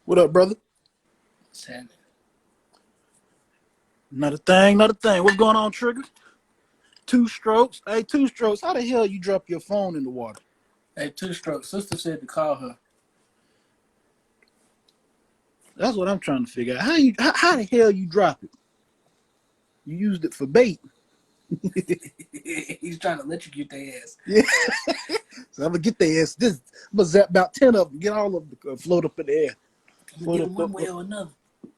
What up, brother? What's happening? Not a thing, not a thing. What's going on, Trigger? 2 strokes. Hey, 2 strokes. How the hell you drop your phone in the water? Hey, 2 strokes. Sister said to call her. That's what I'm trying to figure out. How the hell you drop it? You used it for bait. He's trying to electrocute their ass. Yeah. So I'm gonna get their ass. I'm gonna zap about 10 of them. Get all of them float up in the air. Float up one way or another.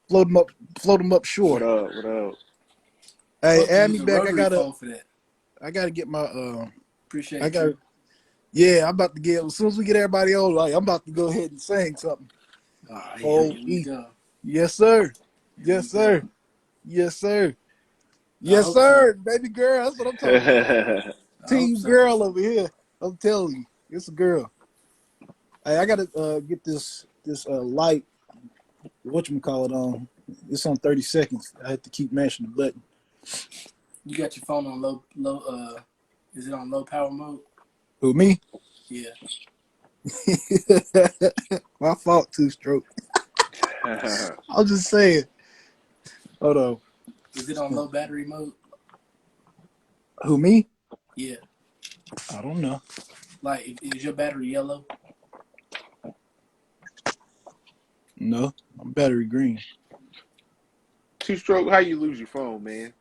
Float them up shore. What up? What up? Hey, add me back. Phone for that. I gotta get my Appreciate I got. you. Yeah, I'm about to get. As soon as we get everybody on, like I'm about to go ahead and sing something. Here we go. Yes, sir. Yes, sir. Yes, sir. Yes, sir. So. Baby girl, that's what I'm talking about. Team girl over here. I'm telling you, it's a girl. Hey, I gotta get this light. Whatchamacallit on? It's on 30 seconds. I have to keep mashing the button. You got your phone on low. Is it on low power mode? Who, me? Yeah. My fault, 2 stroke. I'm just saying. Hold on. Is it on low battery mode? Who, me? Yeah. I don't know. Like, is your battery yellow? No, I'm battery green. 2 stroke, how you lose your phone, man?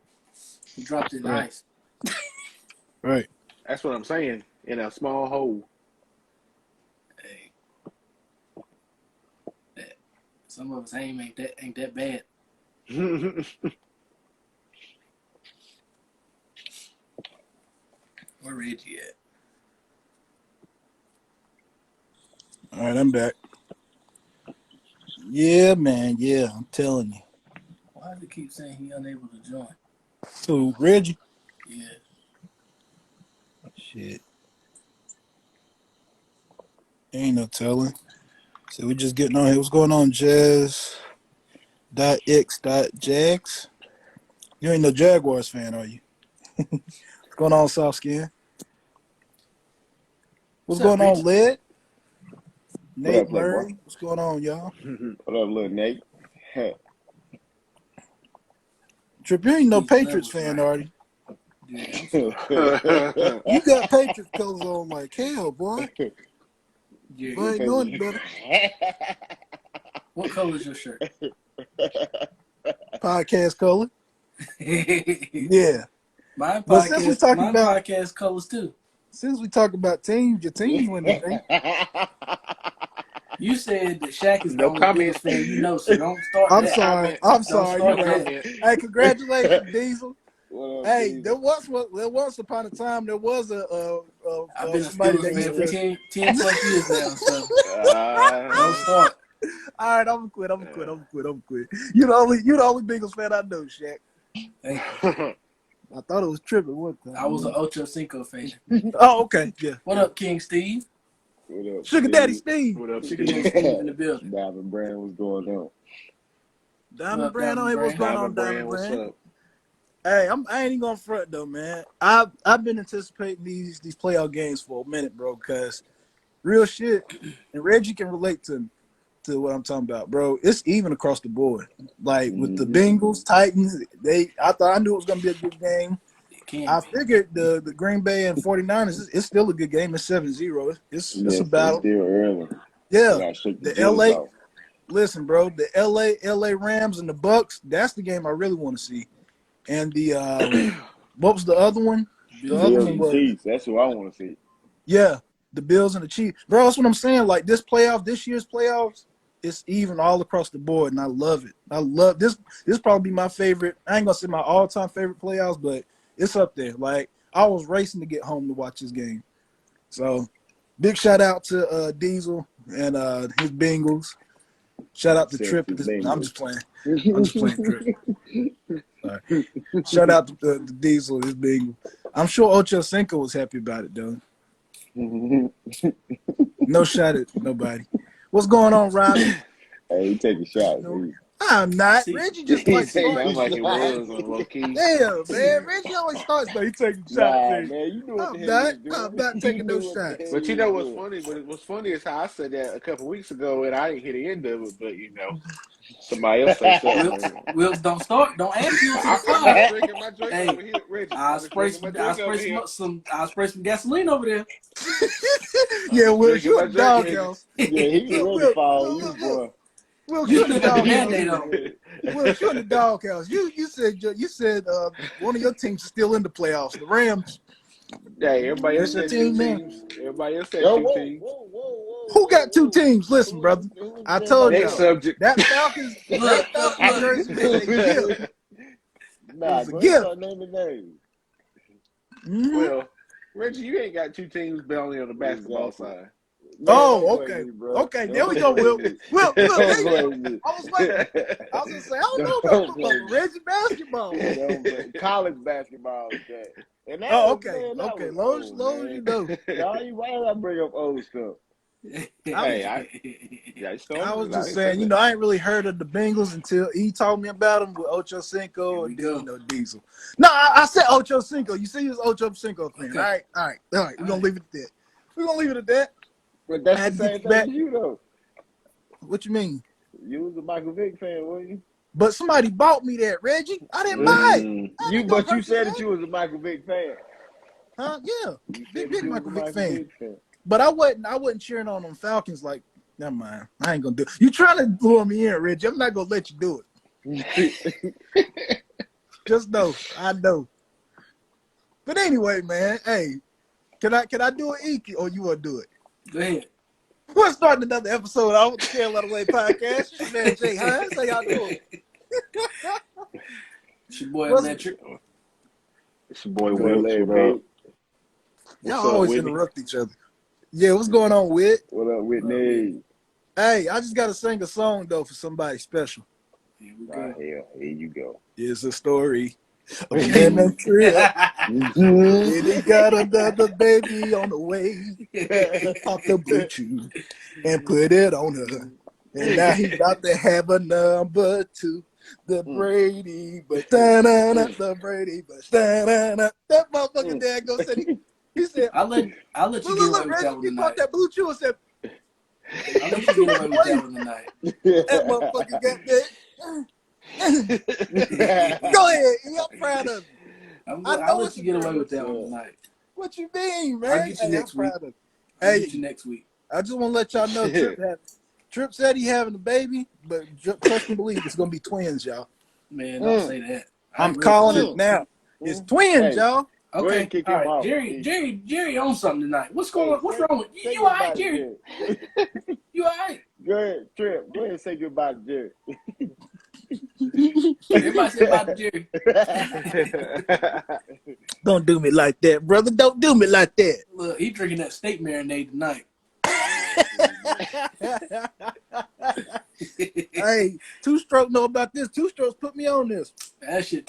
You dropped it in ice. Right. That's what I'm saying. In a small hole. Hey. Some of us ain't that bad. Where Reggie at? All right, I'm back. Yeah, man. Yeah, I'm telling you. Why does it keep saying he unable to join? So, Reggie? Yeah. Shit. Ain't no telling. So we just getting on here. What's going on, Jazz.x.jags? You ain't no Jaguars fan, are you? What's going on, Soft Skin? What's going on, Led? Nate Murray. What's going on, y'all? What up, little Nate? Trip, you ain't no Patriots fan, are you? Yeah, You got Patriots colors on like hell, boy. Yeah, I ain't doing it better. What color is your shirt? Podcast color. Yeah. My But since we talking about podcast colors too. Since we talk about teams, your team's winning, right? You said that Shaq is the No only comment. Bengals fan you know, so don't start I'm that. sorry. I'm sorry. Don't You're start right. Hey, congratulations, Diesel. Up, Hey, Diesel? there was upon a time there was I've been a somebody Steelers that fan used for to 10 plus years now, so don't start. All right, I'm gonna quit. You the only Bengals fan I know, Shaq. Thank you. I thought it was tripping one time. I was an Ocho Cinco fan. Oh, okay, yeah. What up, King Steve? What up, Sugar Steve? Daddy Steve. What up, Sugar Daddy Steve in the building. Diamond Brand, what's going on? Diamond Brand on here. What's going on, Diamond What's Brand? up? Hey, I ain't even gonna front though, man. I've been anticipating these playoff games for a minute, bro, because real shit, and Reggie can relate to what I'm talking about, bro. It's even across the board. Like with the Bengals, Titans, I knew it was gonna be a good game. I figured the Green Bay and 49ers, it's still a good game. It's 7-0. It's a battle. It's still early. Yeah. The LA listen, bro, the LA Rams and the Bucks, that's the game I really want to see. And the what was the other one? The other one was Chiefs. That's who I want to see. Yeah, the Bills and the Chiefs. Bro, that's what I'm saying. Like this year's playoffs, it's even all across the board, and I love it. I love this. This probably be my favorite. I ain't gonna say my all-time favorite playoffs, but it's up there. Like I was racing to get home to watch this game. So big shout out to Diesel and his Bengals. Shout out to Trip. I'm just playing. Trip. Sorry. Shout out to the Diesel and his Bengals. I'm sure Ocho Cinco was happy about it, though. No shot at nobody. What's going on, Robbie? Hey, he taking shots. I'm not. See, Reggie just He like said starting sound like it shit. was on low key. Damn, man. Reggie always starts, but he taking shots. Nah, Man. man, you knew what the I'm hell you not. was doing. I'm not You taking knew those what the shots. hell But you you know was what's doing. funny? What's funny is how I said that a couple weeks ago, and I didn't hear the end of it. But somebody else say something. Wilkes, don't start. Don't add fuel to the I'm fire. just drinking my drink Hey, over here, Reggie. I'll I'm just spray drinking my I'll drink spray over here. I'll spray some gasoline over there. I'm Yeah, just Will, drinking you my in the drink, doghouse. Yeah, he was Look, ready Will, for look, you, look, boy. look. Will, You you in still the got the doghouse. Band-Aid on. Will, you in the doghouse. You said one of your teams is still in the playoffs. The Rams. Hey, everybody else That's your said two team now. teams. Everybody else said Yo, two whoa, teams. whoa, whoa, whoa, Who got two whoa, teams? Listen, whoa. brother. Who's I the told Next y'all best subject. that Falcons Look. jersey was a gift. It Nah, was a go ahead and gift. start naming names. Mhm. Well, Reggie, you ain't got two teams, but only on the basketball Exactly. side. Man, Oh, don't blame okay. me, bro. Okay, there we Don't go, blame Will. me. Will, Don't there you go. blame me. I was waiting. I was gonna say, I don't know about Don't football, blame but me. Reggie basketball. Don't blame. College basketball is that. And that Oh, was, okay. man, that Okay. was Low as old, you man. know. Why did I bring up old stuff? Yeah, you I was started. just I saying, said I ain't really heard of the Bengals until he told me about them with Ocho Here Cinco we and then, go. Diesel. No, I said Ocho Cinco. You see, he was Ocho Cinco fan. Okay. All right. We're going to leave it at that. We're going to leave it at that. But I that's had the to get same you thing back. as you, though. What you mean? You was a Michael Vick fan, weren't you? But somebody bought me that, Reggie. I didn't buy it. Mm. I didn't go But you purchase said that. that you was a Michael Vick fan. Huh? Yeah. You Big said that you was a Michael Vick Michael fan. Vick fan. But I wasn't cheering on them Falcons like, never mind. I ain't gonna do it. You trying to lure me in, Reggie. I'm not gonna let you do it. Just know. I know. But anyway, man, hey, can I do it, Iki, or you wanna do it? Go ahead. We're starting another episode of the Carolina Way Podcast. It's your man Jay Hines. How y'all doing? It's your boy What's- Immature. It's your boy Well, Wilkes. hey, What babe. up? Y'all What's up, always Whitney? interrupt each other. Yeah, what's going on, Whit? What up, Whitney? Hey, I just gotta sing a song though for somebody special. Here we Ah, go. hell, here you go. Here's a story of a man named Trip. Mhm. Then he got another baby on the way. He popped the blue chew and put it on her. And now he about to have a number two. The Brady, but the Brady, but that motherfucking dad go said he said, I'll let you get away look, with Reggie, that one he popped tonight. that blue chew and said, I'll let you get away with that one tonight. that motherfucker got that. Go ahead, I'm proud of you. I'll let you get away with that one tonight. What you mean, man? I'll get you next I'm week. proud of you. I'll get you next week. I just want to let y'all know Trip said he having a baby, but trust and believe it's gonna be twins, y'all. Man, don't say that. I'm calling it now. It's twins, Hey. y'all. Go ahead Okay, and kick all him right. off. Jerry on something tonight. What's going on? What's wrong with you? Say You all goodbye right, to Jerry? You all right? Go ahead, Trip. Go ahead and say goodbye to Jerry. Everybody say bye to Jerry. Don't do me like that, brother. Don't do me like that. Look, he drinking that steak marinade tonight. Hey, Two Stroke know about this. Two Strokes put me on this. That shit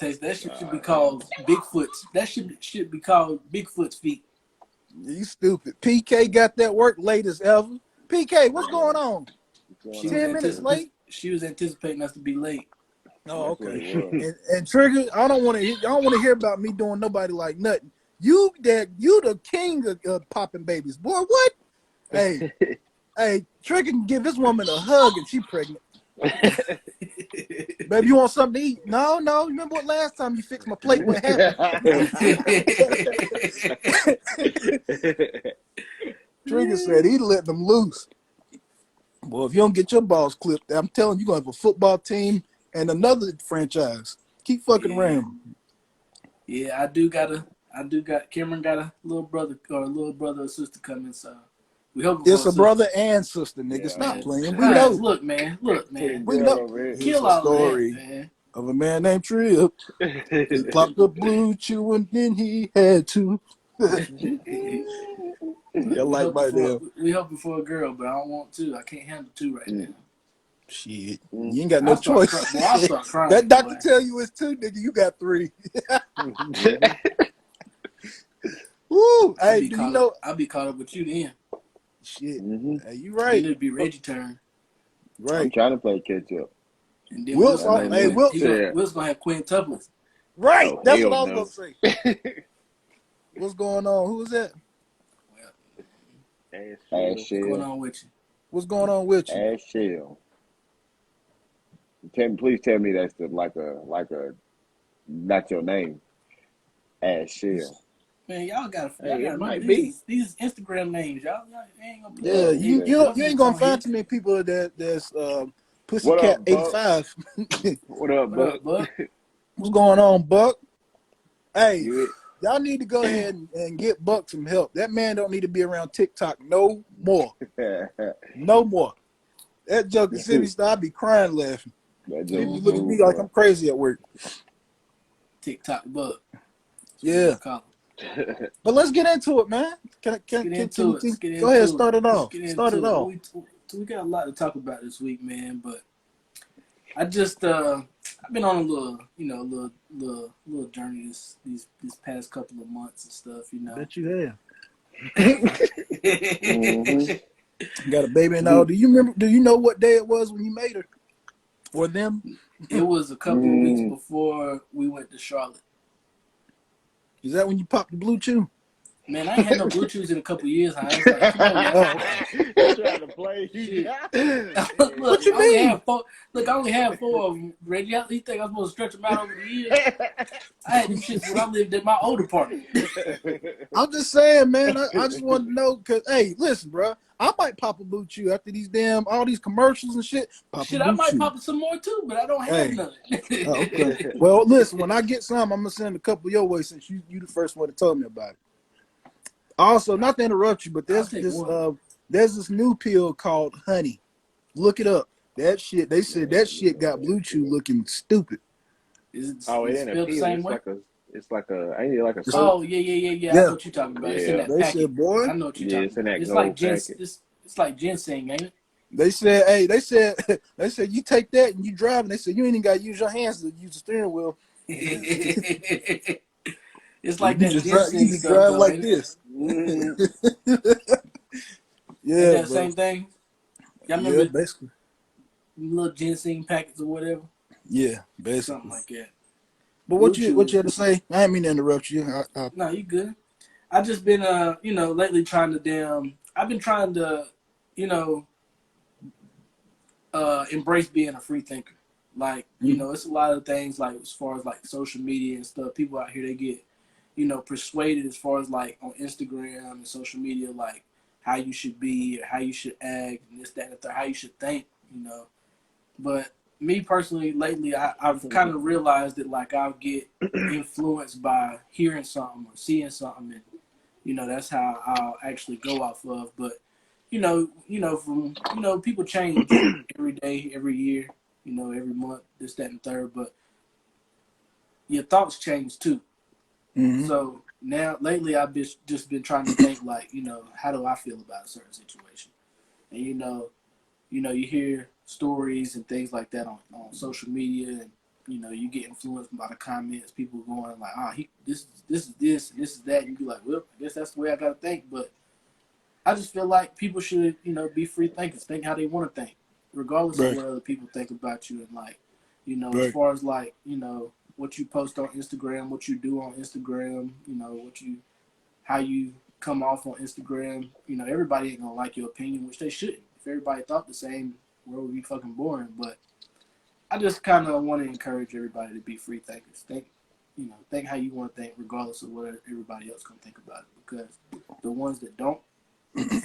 should be called Bigfoot's. That should be called Bigfoot's feet. You stupid. PK got that work late as ever. PK, what's going on? She 10 minutes late? She was anticipating us to be late. Oh, That's what okay. it was. And Trigger, I don't want to hear about me doing nobody like nothing. You the king of popping babies, boy. What? Hey, Trigger can give this woman a hug and she pregnant. Baby, you want something to eat? No. Remember what last time you fixed my plate? What happened? Trigger said he let them loose. Well, if you don't get your balls clipped, I'm telling you, you're going to have a football team and another franchise. Keep fucking around. Yeah, Cameron got a little brother or sister coming, so we hope It's a brother and sister, nigga. Yeah, Stop man. playing. We Guys, know. look, man. We know. Over here. Here's Kill the all story of that, man. of a man named Trip. He popped the blue chew and then he had to. I like my damn. We hoping for a girl, but I don't want two. I can't handle two right now. Shit. You ain't got no choice. I'll start crying. That doctor boy. tell you it's two, nigga. You got three. Woo. Hey, do you know? I'll be caught up with you then. Shit. Mm-hmm. Hey, you Then right. it'd be Reggie's turn. I'm Right. trying to play catch up. And then Will's Will's off. Hey, Will. gonna have Quinn Tupless. Right. Oh, That's what hell I was no. gonna say. What's going on? Who is that? Well, Ash what's going Shell. on with you? What's going on with you? Ash Shell. Please tell me that's like a not your name. Ash Shell. Man, y'all gotta Hey, it remember might these be. these Instagram names. Y'all ain't gonna put Yeah, no. Oh, you okay. you Y'all you ain't just gonna on here. find too many people that's What Pussycat up, Buck? 85. What up, What Buck? up, Buck? What's going on, Buck? Hey, You y'all need to go ahead and get Buck some help. That man don't need to be around TikTok no more. it? No more. That joke is silly stuff. I be crying laughing. That People joke be was looking at me smooth, like bro. I'm crazy at work. TikTok Buck. Yeah. But let's get into it, man. Can Let's get into it. Let's get go ahead and into it. start it Let's off. get Start it into off. it. We got a lot to talk about this week, man. But I just I've been on a little journey these past couple of months and stuff, you know. Bet you have. Mm-hmm. Got a baby and all. Do you know what day it was when you made her? Or them? It was a couple of weeks before we went to Charlotte. Is that when you popped the blue chew? Man, I ain't had no blue chews in a couple of years. I was like, come on, man. He trying to play. Shit. What Look, you I only mean? have four. Look, I only have four of them. Reggie, you think I'm supposed to stretch them out over the years? I had them shits when I lived in my old apartment. I'm just saying, man. I just want to know because, hey, listen, bro. I might pop a blue chew after all these commercials and shit. Pop Shit, a I blue might chew. pop some more too, but I don't have Hey. none. Oh, okay. Well, listen. When I get some, I'm gonna send a couple your way since you the first one to tell me about it. Also, not to interrupt you, but I'll take one. there's this new pill called Honey. Look it up. That shit. They said that shit got blue chew looking stupid. Is Oh, it it ain't a spelled the pill. same way? Ain't it like a It's- syrup? Oh yeah. I Yeah. know what you're talking about. It's in Yeah. that They packet. said, boy. I know what you're Yeah, talking it's in about. that It's like gold packet. it's like ginseng, ain't it? They said, hey, they said you take that and you drive, and they said you ain't even got to use your hands to use the steering wheel. It's You like that just drive. You ginseng just stuff, drive though, like ain't it? this. Ain't Yeah, that the bro. same thing? Y'all Yeah, remember basically. little ginseng packets or whatever? Yeah, Something basically. like that. But Blue what you chew. had to say? I didn't mean to interrupt you. No, you good. I just been lately I've been trying to, you know, embrace being a free thinker. Like, it's a lot of things like as far as like social media and stuff. People out here they get, persuaded as far as like on Instagram and social media, like how you should be or how you should act and this, that, and the third, how you should think, But me personally, lately, I've kind of realized that like I'll get influenced by hearing something or seeing something, and that's how I'll actually go off of. But people change every day, every year, every month, this, that, and third. But your thoughts change too. Mm-hmm. So now, lately, I've just been trying to think like, how do I feel about a certain situation, and you hear stories and things like that on social media, and you get influenced by the comments. People going like, this is this and this is that. And you be like, well, I guess that's the way I gotta think. But I just feel like people should, be free thinkers, think how they want to think, regardless of Right. what other people think about you. And like, as Right. far as like, what you post on Instagram, what you do on Instagram, how you come off on Instagram. Everybody ain't gonna like your opinion, which they shouldn't. If everybody thought the same, the world would be fucking boring. But I just kind of want to encourage everybody to be free thinkers. Think how you want to think, regardless of what everybody else gonna think about it. Because the ones that don't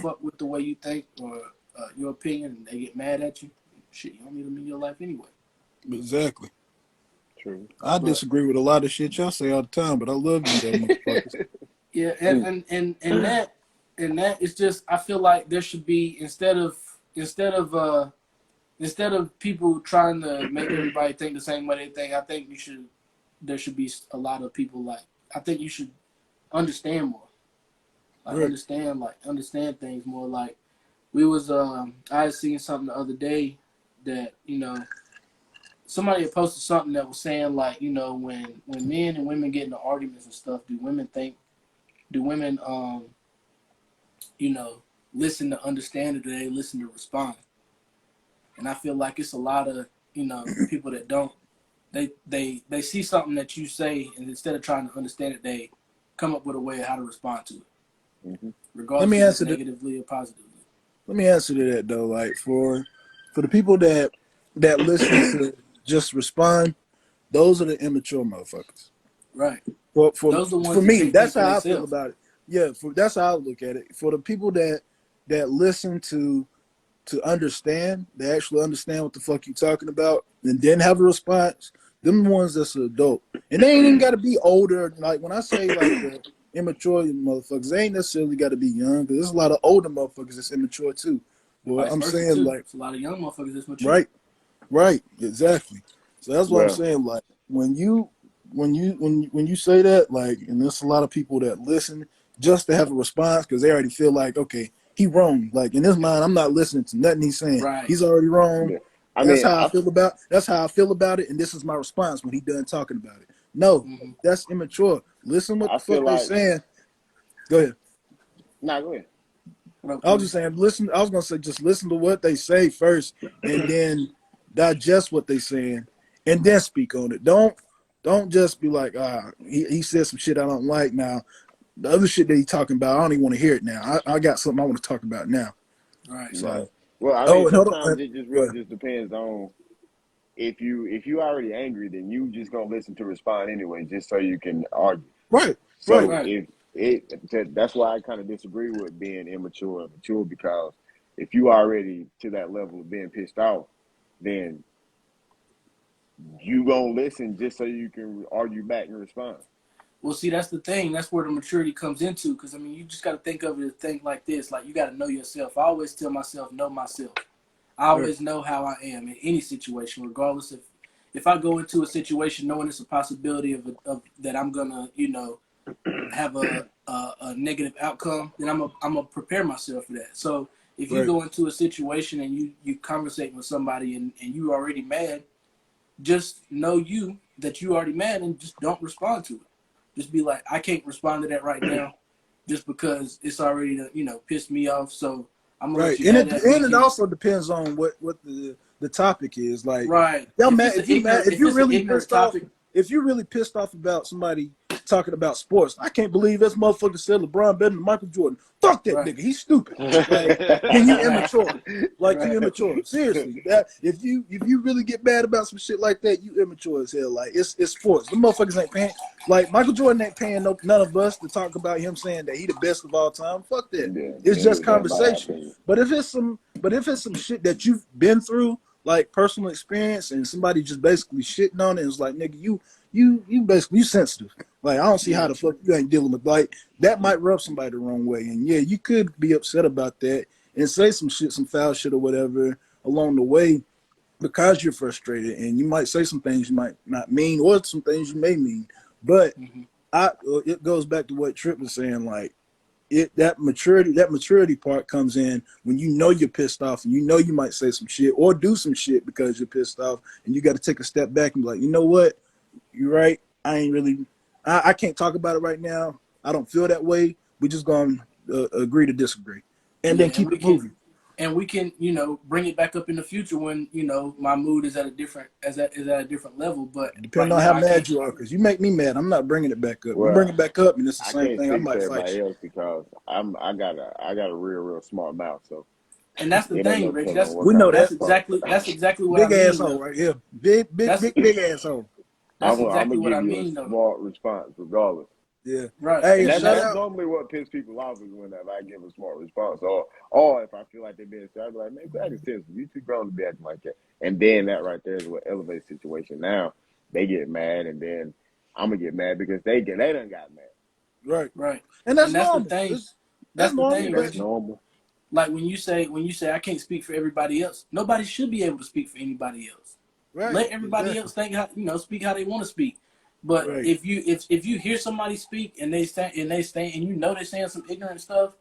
fuck with the way you think or your opinion, and they get mad at you, shit, you don't need them in your life anyway. Exactly. True. I disagree with a lot of shit y'all say all the time, but I love you though, motherfuckers. Yeah, and that it's just I feel like there should be instead of people trying to make everybody think the same way they think, I think there should be a lot of people like I think you should understand more. Like Right. understand things more. Like we was I had seen something the other day that, somebody had posted something that was saying like, when men and women get into arguments and stuff, do women listen to understand, or do they listen to respond? And I feel like it's a lot of people that don't. They see something that you say, and instead of trying to understand it, they come up with a way of how to respond to it, Mm-hmm. regardless if it's negatively or positively. Let me answer to that though. Like for the people that listen to just respond, those are the immature motherfuckers. Right. For Those are the ones that me, can't that's think for how I feel themselves. about it. Yeah, that's how I look at it. For the people that listen to understand, they actually understand what the fuck you talking about, and then have a response. Them ones that's an adult, and they ain't even got to be older. Like when I say like the immature motherfuckers, they ain't necessarily got to be young. Because there's a lot of older motherfuckers that's immature too. Well, Vice I'm versa saying too. like It's a lot of young motherfuckers that's mature. right, exactly. So that's what I'm Well, saying. Like when you say that, like, and there's a lot of people that listen just to have a response because they already feel like, okay, he wrong. Like in his mind, I'm not listening to nothing he's saying. Right. He's already wrong. yeah. I That's mean, how I feel about. That's how I feel about it, and this is my response when he done talking about it. No, Mm-hmm. that's immature. Listen what I the feel fuck they like, saying. Go ahead. nah, go ahead. I was just saying, listen. I was gonna say, just listen to what they say first, and then digest what they saying, and then speak on it. Don't just be like, he said some shit I don't like. Now the other shit that he talking about, I don't even want to hear it now. I got something I want to talk about now. Right. Right. So, Well, I mean, oh, and hold sometimes on. it just Go really ahead. just depends on if you already angry, then you just gonna listen to respond anyway, just so you can argue. Right, right, So Right. if that's why I kind of disagree with being immature and mature, because if you already to that level of being pissed off, then you gonna listen just so you can argue back and respond. Well, see, that's the thing. That's where the maturity comes into. Because I mean, you just got to think of it as think like this. Like you got to know yourself. I always tell myself, know myself. I right, always know how I am in any situation, regardless if I go into a situation knowing it's a possibility of that I'm gonna have a negative outcome, then I'm gonna prepare myself for that. So if you right. go into a situation and you conversate with somebody and you already mad, just know that you already mad and just don't respond to it. Just be like, I can't respond to that right now, just because it's already pissed me off. So I'm gonna let Right, you and have that. We it can also depends on what the topic is. Like, right. y'all If mad it's an if you mad ignorant if if you're it's an really ignorant pissed off topic, about somebody talking about sports. I can't believe this motherfucker said LeBron better than Michael Jordan. Fuck that right, nigga. He's stupid. Like, then you right, immature. Like you right, immature. Seriously. That if you really get mad about some shit like that, you immature as hell. Like it's sports. The motherfuckers ain't paying. Like Michael Jordan ain't paying none of us to talk about him saying that he the best of all time. Fuck that. Yeah, It's they give just a damn about our conversation. opinion. But if it's some shit that you've been through, like personal experience, and somebody just basically shitting on it, it's like, nigga, you basically you sensitive. Like I don't see how yeah, the fuck you ain't dealing with like that might rub somebody the wrong way. And yeah, you could be upset about that and say some shit, some foul shit or whatever along the way because you're frustrated, and you might say some things you might not mean or some things you may mean. But mm-hmm. it goes back to what Tripp was saying, like that maturity part comes in when you know you're pissed off and you know you might say some shit or do some shit because you're pissed off, and you got to take a step back and be like, you know what, you're right. I ain't really, I can't talk about it right now. I don't feel that way. We just gonna agree to disagree, and Yeah, then and keep it moving. we can bring it back up in the future when my mood is at a different level. But Depending right on how now I mad can't. you are, because you make me mad. I'm not bringing it back up. You bring Well, it back up, and it's the I same can't thing. I speak for might fight everybody you. else because I got a real small mouth, so And that's the it ain't thing, no Reggie. telling That's what We kind know of that's that. response. exactly what I Big mean. asshole Though right here. Big, big, that's big, big asshole. that's I'm exactly gonna what give I you a mean, though. smart response regardless. Yeah. Right, Hey, And and and shout that's that's out. normally what pisses people off is whenever I give a smart response, or if I feel like they're being sad, I'd be like, man, I can sense you too grown to be acting like that. And then that right there is what elevates the situation. Now they get mad, and then I'm gonna get mad because they done got mad. Right. right, And that's and that's the normal. thing. That's That's the normal, thing, That's but Reggie. normal. Like when you say I can't speak for everybody else. Nobody should be able to speak for anybody else. right. Let everybody Exactly. else speak how they want to speak. But Right. if you hear somebody speak and they say and they're saying some ignorant stuff,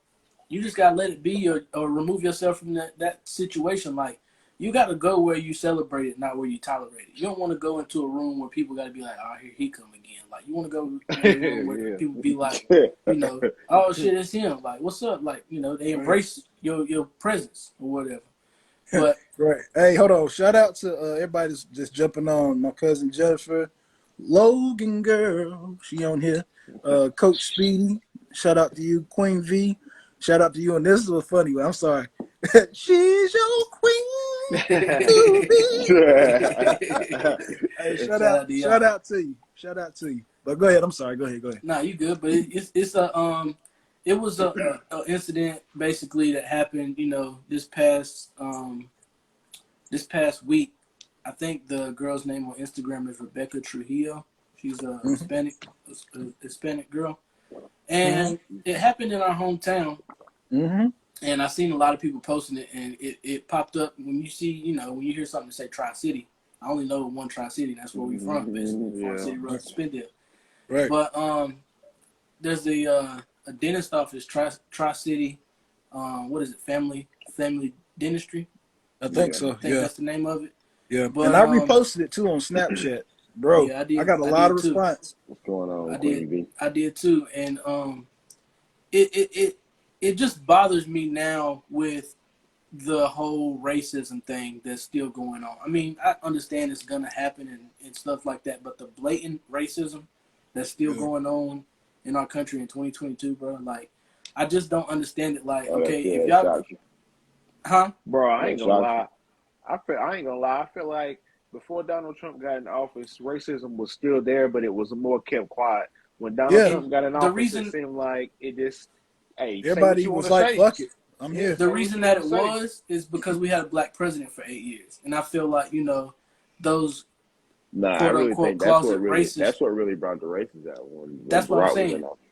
you just gotta let it be or remove yourself from that situation. Like you gotta go where you celebrate it, not where you tolerate it. You don't want to go into a room where people gotta be like, oh, here he come again. Like you want to go in a room where Yeah. people be like, oh shit, it's him. Like what's up? Like they Right. embrace your presence or whatever. But Right. Hey, hold on. Shout out to everybody that's just jumping on. My cousin Jennifer, Logan girl, she on here. Coach Speedy, shout out to you. Queen V, shout out to you. And this is a funny one. I'm sorry. She's your queen to be. Hey, shout out to shout y'all. out to you. Shout out to you. But go ahead. I'm sorry. Go ahead. Go ahead. Nah, you good, but it was a incident basically that happened, this past week. I think the girl's name on Instagram is Rebecca Trujillo. She's a Hispanic girl, and it happened in our hometown. Mm-hmm. And I seen a lot of people posting it, and it popped up when you see, when you hear something say Tri-City. I only know one Tri-City, and that's where we from, basically, from City Road to Spindle. Right. But there's a dentist office, Tri-City, what is it, Family Dentistry? I think so. I think that's the name of it. Yeah. But, And I reposted it too on Snapchat. Bro, yeah, I did. I got a lot of too. response. What's going on, I Queen V? I did too, and it just bothers me now with the whole racism thing that's still going on. I mean, I understand it's gonna happen and stuff like that, but the blatant racism that's still going on in our country in 2022, bro. Like, I just don't understand it. Like, okay, if y'all, Bro, I ain't gonna lie. I ain't gonna lie. I feel like before Donald Trump got in office, racism was still there, but it was more kept quiet. When Donald Trump got in office, it seemed like it just, hey, everybody say what was you want like, to say. "Fuck it, I'm here." The reason that it was is because we had a black president for 8 years, and I feel like those I really think that's what really brought the races out when that's what I'm Barack was in saying. office.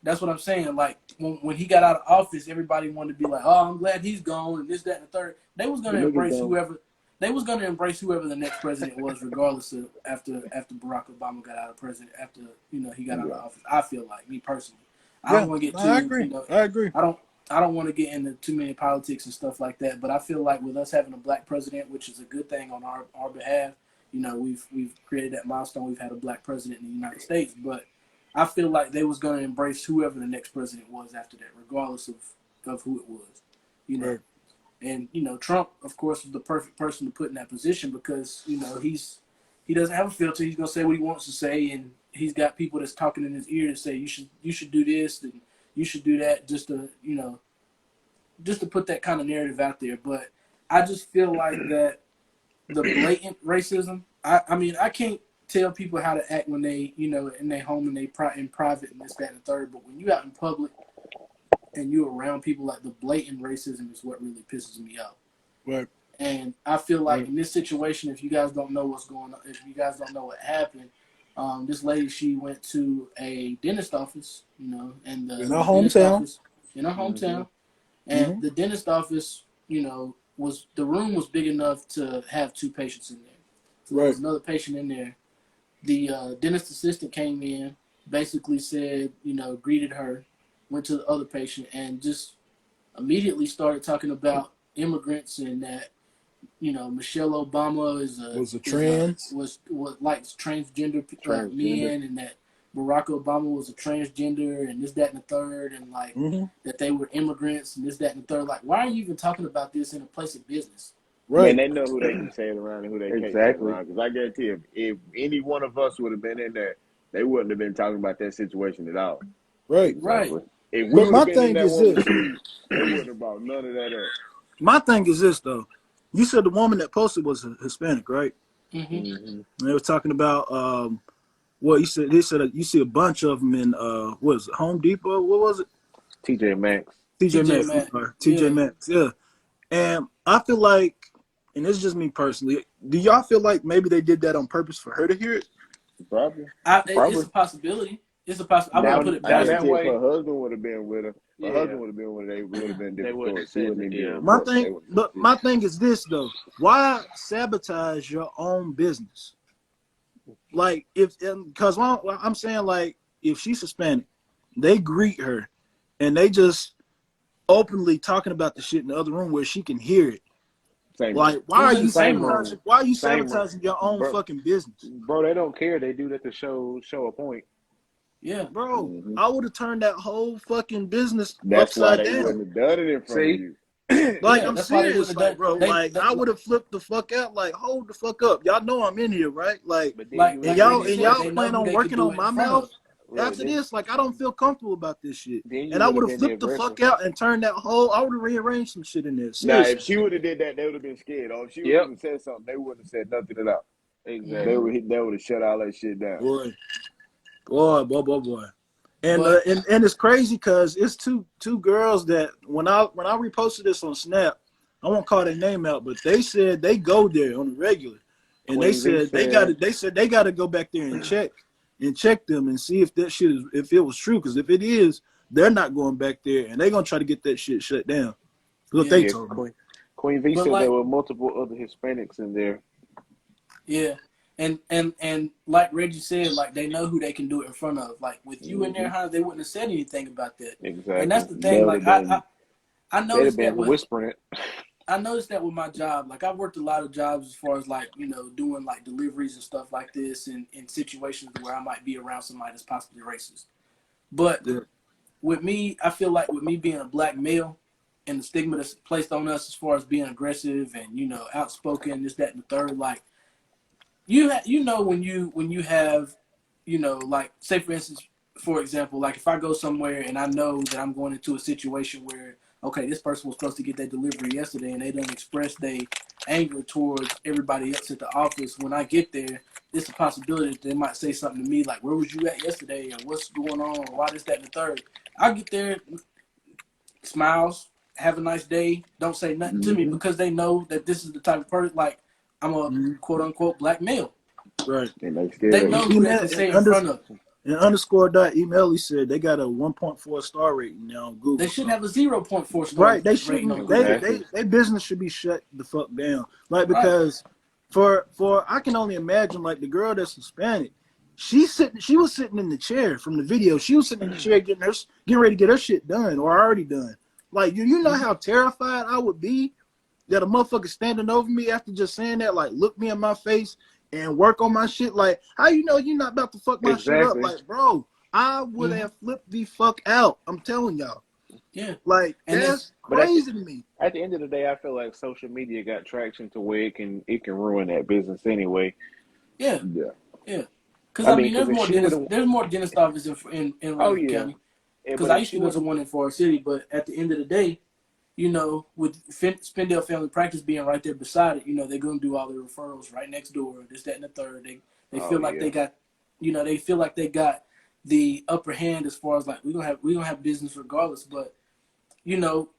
That's what I'm saying. Like, when he got out of office, everybody wanted to be like, "Oh, I'm glad he's gone," and this, that, and the third. They was gonna embrace whoever. They was gonna embrace whoever the next president was, regardless of after Barack Obama got out of president. After he got out of office. I feel like, me personally, I don't want to get too. I agree. I agree. I don't want to get into too many politics and stuff like that. But I feel like with us having a black president, which is a good thing on our behalf, we've created that milestone. We've had a black president in the United States, but I feel like they was going to embrace whoever the next president was after that, regardless of who it was, Right. And Trump, of course, was the perfect person to put in that position because he doesn't have a filter. He's gonna say what he wants to say, and he's got people that's talking in his ear to say you should do this and you should do that, just to put that kind of narrative out there. But I just feel like that the blatant racism. I mean, I can't tell people how to act when they in their home and in private and this, that, and the third. But when you out in public and you're around people, like, the blatant racism is what really pisses me off. Right. And I feel like in this situation, if you guys don't know what's going on, if you guys don't know what happened, this lady, she went to a dentist office, and in our hometown, and the dentist office, the room was big enough to have 2 patients in there. So there was another patient in there. The dentist assistant came in, basically said, greeted her, went to the other patient, and just immediately started talking about immigrants and that, Michelle Obama was likes transgender men, and that Barack Obama was a transgender, and this, that, and the third, and like that they were immigrants, and this, that, and the third. Like, why are you even talking about this in a place of business? Right. And they know who they can say it around and who they can't say it around. Because I guarantee you, if any one of us would have been in there, they wouldn't have been talking about that situation at all. Right. Right. If we would have been in that woman's shoes, they wouldn't have brought none of that up. My thing is this, though. You said the woman that posted was Hispanic, right? Mm-hmm. And they were talking about you said. They said you see a bunch of them in what is it, Home Depot? What was it? TJ Maxx. TJ Maxx. Yeah. And I feel like, and this is just me personally, do y'all feel like maybe they did that on purpose for her to hear it? Probably. It's a possibility. It's a possibility. I wouldn't put it that way. If her husband would have been with her, her husband would have been with her, they would have been different stories. My thing is this, though. Why sabotage your own business? Like, because I'm saying, like, if she's Hispanic, they greet her and they just openly talking about the shit in the other room where she can hear it. Why are you sabotaging your own fucking business? Bro, they don't care. They do that to show a point. Yeah. Bro, I would have turned that whole fucking business upside down. That's why they wouldn't have done it in front of you. Like, I'm serious, like, bro. Like, I would have flipped the fuck out. Like, hold the fuck up. Y'all know I'm in here, right? Like, and y'all plan on working on my mouth after this. Like, I don't feel comfortable about this shit. And I would have flipped the fuck out and turned that whole. I would have rearranged some shit in there. Seriously. Now, if she would have did that, they would have been scared. Or if she would have said something, they wouldn't have said nothing at all. Exactly. They would have shut all that shit down. Boy. And it's crazy because it's two girls that when I reposted this on Snap, I won't call their name out, but they said they go there on the regular, and they said they got to go back there and check them and see if that shit is, if it was true, because if it is, they're not going back there and they're gonna try to get that shit shut down. What they told me. Queen V said there were multiple other Hispanics in there. Yeah. And like Reggie said, like they know who they can do it in front of. Like with you in there, Hans, they wouldn't have said anything about that. Exactly. And that's the thing. Like I noticed that whispering it. I noticed that with my job. Like I've worked a lot of jobs as far as like, you know, doing like deliveries and stuff like this in situations where I might be around somebody that's possibly racist. But with me, I feel like with me being a black male and the stigma that's placed on us as far as being aggressive and, you know, outspoken, this, that, and the third, like you know when you have, you know, like say for instance, for example, like if I go somewhere and I know that I'm going into a situation where, okay, this person was supposed to get their delivery yesterday and they didn't express their anger towards everybody else at the office. When I get there, it's a possibility that they might say something to me like, where was you at yesterday? Or what's going on? Or why this, that, and the third? I get there, smiles, have a nice day, don't say nothing to me because they know that this is the type of person, like, I'm a quote-unquote black male. Right. They know who they can say in front of them. And _.email, he said they got a 1.4 star rating now on Google. They should have a 0.4 star right. They shouldn't. They business should be shut the fuck down. Like, because for I can only imagine, like, the girl that's Hispanic, she was sitting in the chair from the video. She was sitting in the chair getting ready to get her shit done or already done. Like, you know how terrified I would be that a motherfucker standing over me after just saying that, like, look me in my face and work on my shit. Like, how you know you're not about to fuck my shit up? Like, bro, I would have flipped the fuck out. I'm telling y'all. Yeah. Like, and that's crazy to me. At the end of the day, I feel like social media got traction to where it can ruin that business anyway. Yeah. Because I mean, there's more dentist offices in Raleigh County. Because I used to go to one in Forest City, but at the end of the day, you know, with Spindle Family Practice being right there beside it, you know, they're going to do all the referrals right next door, this, that, and the third. They feel like they got, you know, they feel like they got the upper hand as far as like we're gonna have business regardless. But, you know,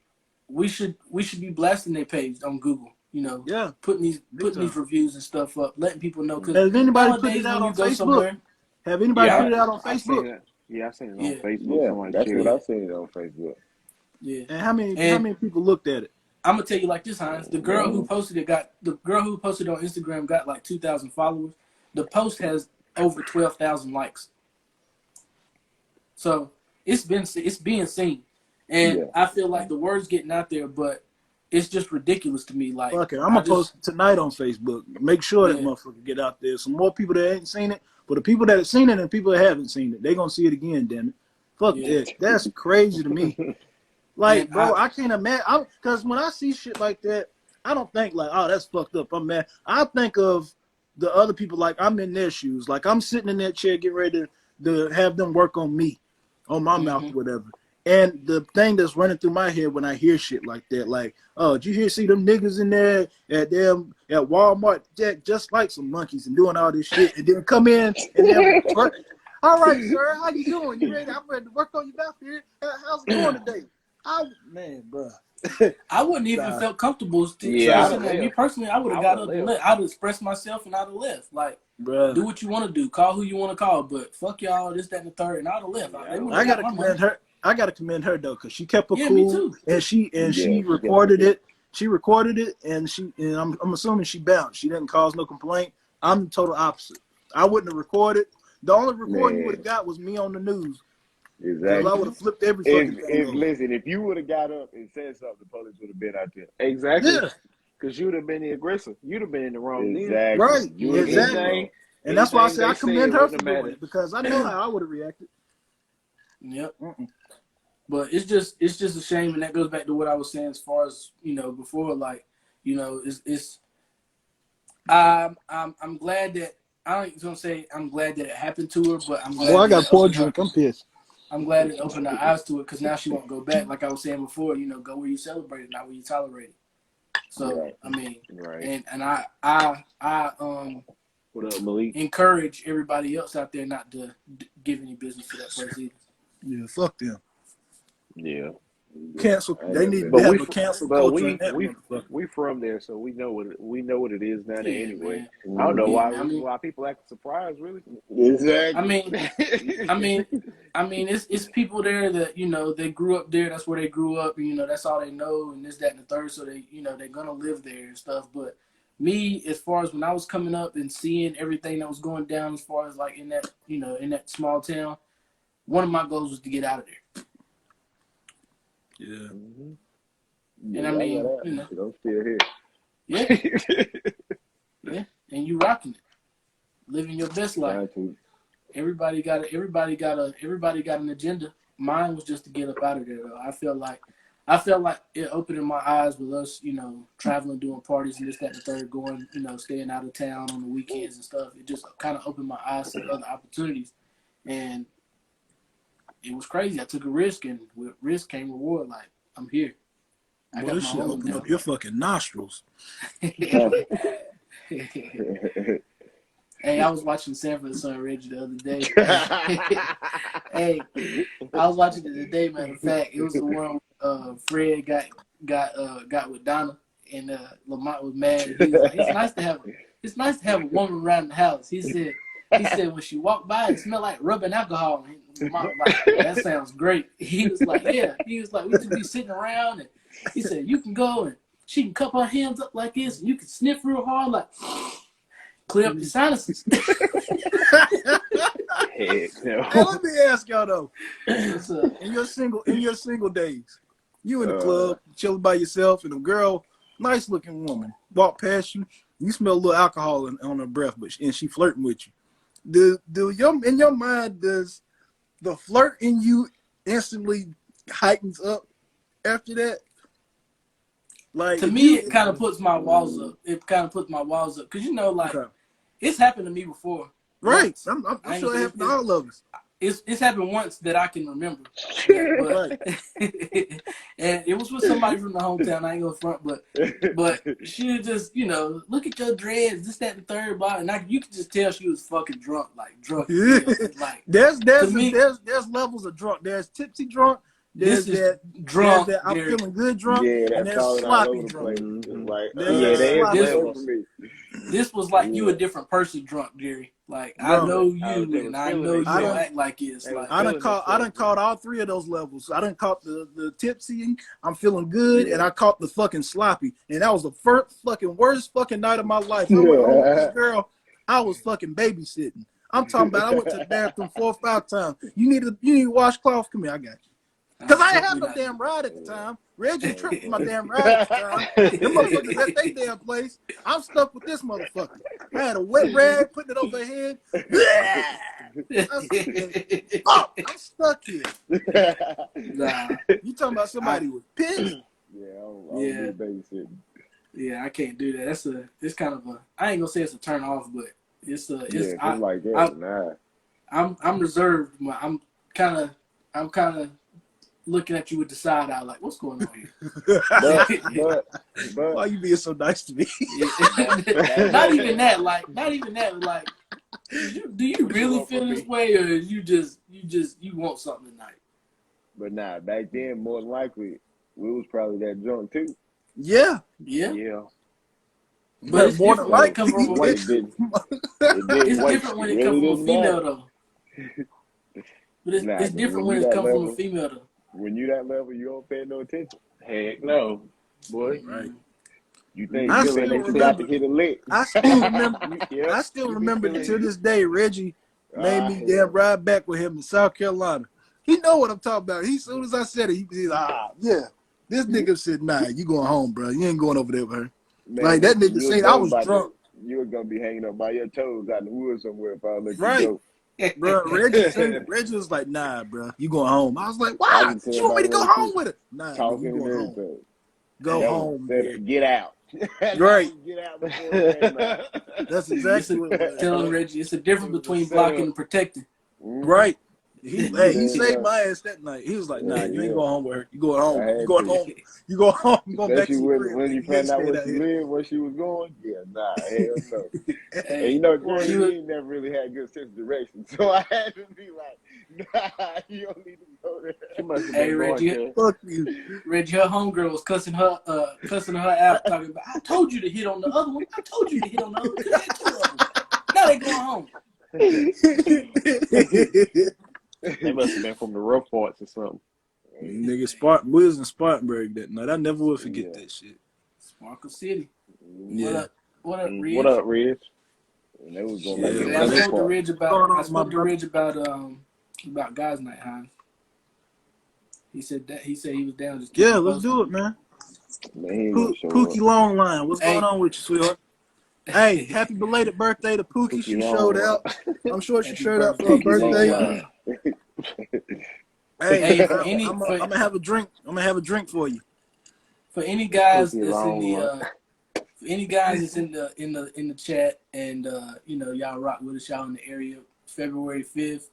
we should be blasting their page on Google, you know, putting these reviews and stuff up, letting people know. Cause has anybody put it out on Facebook? Have anybody put it out on Facebook? I seen it on Facebook. That's what I seen on Facebook. Yeah. And how many people looked at it? I'm gonna tell you like this, Hines. The girl who posted it on Instagram got like 2,000 followers. The post has over 12,000 likes. So it's being seen, and I feel like the word's getting out there, but it's just ridiculous to me. Like, okay, I'm gonna post it tonight on Facebook. Make sure that motherfucker get out there. Some more people that ain't seen it, but the people that have seen it and people that haven't seen it, they gonna see it again. Damn it, fuck that. That's crazy to me. Like, bro, I can't imagine. Because when I see shit like that, I don't think like, oh, that's fucked up. I'm mad. I think of the other people like I'm in their shoes. Like I'm sitting in that chair getting ready to have them work on me, on my mouth, whatever. And the thing that's running through my head when I hear shit like that, like, oh, did you see them niggas in there at Walmart just like some monkeys and doing all this shit, and then come in and then work. All right, sir, how you doing? You ready? I'm ready to work on your mouth here. How's it going today? Man, bro. I wouldn't even felt comfortable. Me personally, I would have got up and left. I'd have expressed myself and I'd have left. Like, bruh, do what you want to do. Call who you want to call. But fuck y'all, this, that, and the third. And I'd have left. I gotta commend her. I gotta commend her though, cause she kept it cool. Me too. And she recorded it. She recorded it, and I'm assuming she bounced. She didn't cause no complaint. I'm the total opposite. I wouldn't have recorded. The only recording you would have got was me on the news. Exactly. I would have flipped every fucking thing. Listen, if you would have got up and said something, the police would have been out there. Exactly. Yeah. Because you would have been the aggressor. You'd have been in the wrong. Exactly. Right. Exactly. And that's why I say I commend her for doing it, because I know how I would have reacted. Yep. But it's just a shame, and that goes back to what I was saying as far as before. Like, it's I'm glad that I ain't gonna say I'm glad that it happened to her, but I'm glad. I got poor drink. I'm pissed. I'm glad it opened her eyes to it because now she won't go back. Like I was saying before, go where you celebrate it, not where you tolerate it. So I mean, and I what up, Malik? encourage everybody else out there not to give any business to that place either. Yeah, fuck them. Yeah. Cancel. They need to have a cancel culture. We from there, so we know what it is now. Yeah, anyway, man. I don't know why people act surprised. Really, exactly. I mean, it's people there that they grew up there. That's where they grew up. And, that's all they know, and this, that, and the third. So they they're gonna live there and stuff. But me, as far as when I was coming up and seeing everything that was going down, as far as like in that in that small town, one of my goals was to get out of there. Yeah. And I mean, I'm still here. Yeah. Yeah. And you rocking it. Living your best life. Everybody got an agenda. Mine was just to get up out of there though. I felt like it opened my eyes with us, traveling, doing parties and this, that, and the third, going, staying out of town on the weekends and stuff. It just kind of opened my eyes to other opportunities. And it was crazy. I took a risk, and with risk came reward. Like, I'm here. I got this shit opened up your fucking nostrils. Hey, I was watching Sanford and Son Reggie the other day. Hey, I was watching it today. Matter of fact, it was the one Fred got with Donna, and Lamont was mad. He was like, it's nice to have a woman around the house. He said when she walked by, it smelled like rubbing alcohol. And Lamont was like, that sounds great. He was like, yeah. He was like, we just be sitting around, and he said, you can go and she can cup her hands up like this, and you can sniff real hard, like clear up your sinuses. Hey, let me ask y'all though. In your single days, you in the club, chilling by yourself, and a girl, nice looking woman, walk past you, you smell a little alcohol on her breath, and she flirting with you. In your mind, does the flirt in you instantly heightens up after that? Like, to me, it kind of puts my walls up. It kind of puts my walls up because it's happened to me before. Right, I'm sure it happened to all of us. It's happened once that I can remember. But, and it was with somebody from the hometown. I ain't gonna front, but she was just, look at your dreads, this, that, and the third, blah. And you could just tell she was fucking drunk. Yeah. Like, there's levels of drunk. There's tipsy drunk. There's that drunk. There's that I'm feeling good drunk. Yeah, and there's sloppy drunk. This was like you a different person drunk, Jerry. Like, bro, I know you, and I know you don't act like it's like. I done caught all three of those levels. I done caught the tipsy, I'm feeling good, and I caught the fucking sloppy. And that was the worst fucking night of my life. I went home with this girl. I was fucking babysitting. I'm talking about I went to the bathroom 4 or 5 times. You need to washcloth? Come here, I got you. Because I ain't have no damn ride at the time. Reggie tripped my damn ride at the time. Them motherfuckers at their damn place. I'm stuck with this motherfucker. I had a wet rag, putting it over her head. I'm stuck here. Nah. You talking about somebody with pissed? Yeah, babysitting. Yeah, I can't do that. It's kind of I ain't gonna say it's a turn off, but I'm reserved. I'm kind of looking at you with the side eye, like, what's going on here? but why you being so nice to me? Not even that. Like, do you really feel this way, or you want something tonight? But nah, back then, more than likely, we was probably that drunk too. Yeah. But it's more than likely, it's different when it comes from a female, though. But it's different when it comes from a female, though. When you that level, you don't pay no attention. Heck no, boy. Right. You think I still got to hit a lick. I still remember to this day, Reggie made me damn ride back with him in South Carolina. He know what I'm talking about. As soon as I said it, he's like, yeah. This nigga said, nah, you going home, bro. You ain't going over there with her. Man, like, that nigga said I was drunk. You were going to be hanging up by your toes out in the woods somewhere if I let you go. Bro, Reggie was like, nah, bro, you going home. I was like, why? You want me to go home with her? Nah, talking you going and home. Go home. Get out. Right. Get out before the game out. That's exactly what it was. Telling Reggie, it's a difference between blocking and protecting. Right. He saved my ass that night. He was like, nah, you ain't going home with her. You going home. You going home. You going home. You going back to your crib. When you found out where she lived, where she was going, hell no. And you know, Jordan, he ain't never really had good sense of direction. So I had to be like, nah, you don't need to go there. She must have been Reggie, fuck you. Reggie, her homegirl was cussing her out, talking about, I told you to hit on the other one. I told you to hit on the other one. You had 2 of them. Now they going home. They must have been from the rough parts or something. Nigga, we was in Spartanburg that night. I never will forget that shit. Sparkle City. Yeah. What up, Ridge? What up, Ridge? And they was going I spoke to Ridge about guys' night, Hines. He said he was down. Just let's do it, man. Pookie Longline, what's going on with you, sweetheart? Hey, happy belated birthday to Pookie. She showed out. I'm sure she showed out for her birthday. Hey, I'm gonna have a drink. I'm gonna have a drink for you. For any guys that's in the chat, and y'all rock with us, y'all in the area. February 5th,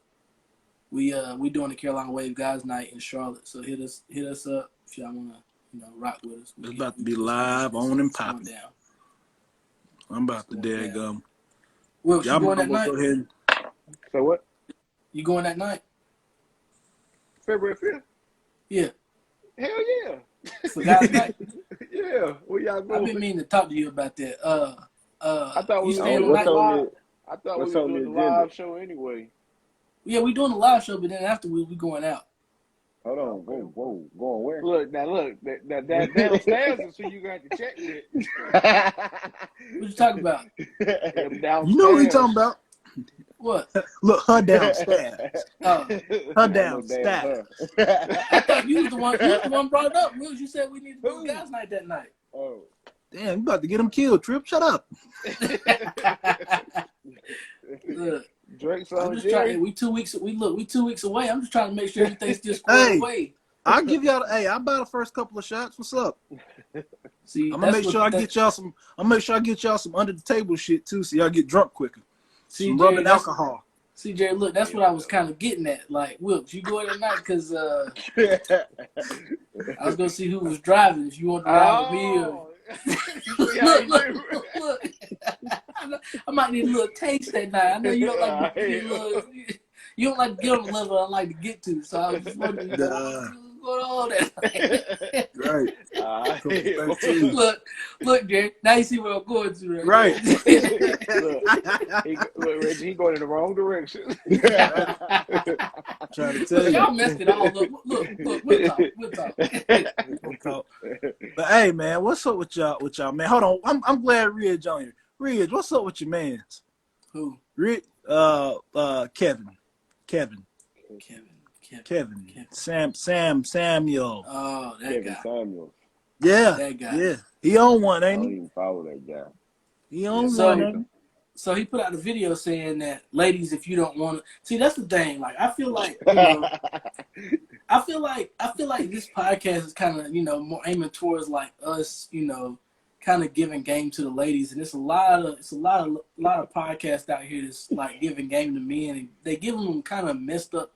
we doing the Carolina Wave Guys Night in Charlotte. So hit us up if y'all wanna rock with us. It's about to be live on and popping. I'm about to daggum. Will, you going that night? Go ahead. So what? You going that night? February 5th? Yeah. Hell yeah. For guys' night? Yeah. Where y'all going? I've been meaning to talk to you about that. I thought we were doing the live show anyway. Yeah, we doing the live show, but then after we going out. Hold on, whoa, going where? Look, that downstairs is who you got to check with. What you talking about? You know what he talking about. What? Look, her downstairs. Her downstairs. I thought you was the one brought it up. Will, you said we need to do guys' night that night. Oh. Damn, you about to get him killed, Trip. Shut up. Look. Drake's I'm just trying. We 2 weeks away. I'm just trying to make sure everything's still squared away. I'll give y'all. I'll buy the first couple of shots. What's up? See, I'm gonna make sure I get y'all some. I'm gonna make sure I get y'all some under the table shit too, so y'all get drunk quicker. Some rubbing alcohol. CJ, look, that's what I was kind of getting at. Like, Wilkes, you go in at night because I was gonna see who was driving. If you want to ride with me, or... look. I might need a little taste that night. I know you don't like to get you don't like to get on the level I like to get to. So I was just wondering what's going on that night. Right. Look, Jerry. Now you see what I'm going to, right? Look, Reggie, he going in the wrong direction. Trying to tell you. Y'all messed it all up. Look, we'll talk. But hey, man, what's up with y'all, man? Hold on, I'm glad Ridge on here. Ridge, what's up with your mans? Who? Ridge, Kevin. Samuel. Oh, that Kevin guy. Samuel. Yeah, that guy. Yeah, he on one, ain't I he? don't even follow that guy. He on one, ain't he? So he put out a video saying that, ladies, if you don't want to see, that's the thing. Like, I feel like, I feel like this podcast is kind of, more aiming towards like us, kind of giving game to the ladies, and it's a lot of podcasts out here that's like giving game to men, and they give them kind of messed up.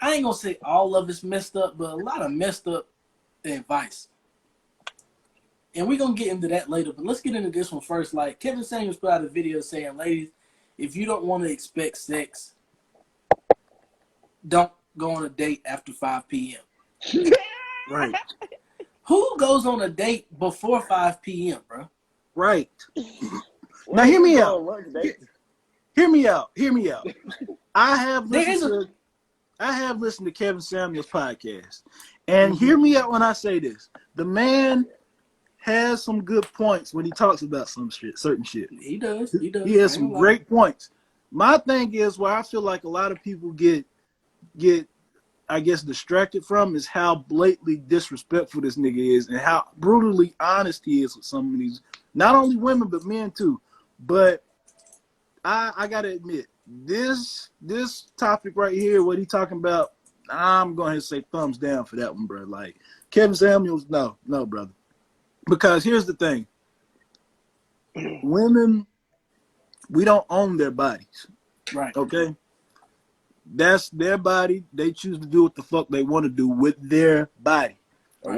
I ain't gonna say all of it's messed up, but a lot of messed up advice. And we're gonna get into that later, but let's get into this one first. Like, Kevin Samuels put out a video saying, ladies, if you don't want to expect sex, don't go on a date after 5 p.m. Right. Who goes on a date before 5 p.m., bro? Right. Now hear me out. Hear me out. I have listened to Kevin Samuels' podcast. And hear me out when I say this. The man has some good points when he talks about certain shit. He does. He has some great points. My thing is where I feel like a lot of people get I guess distracted from is how blatantly disrespectful this nigga is and how brutally honest he is with some of these, not only women but men too. But I gotta admit, this topic right here, what he talking about, I'm going to say thumbs down for that one, bro. Like Kevin Samuels, no, brother. Because here's the thing. Women, we don't own their bodies. Right. Okay? That's their body. They choose to do what the fuck they want to do with their body. If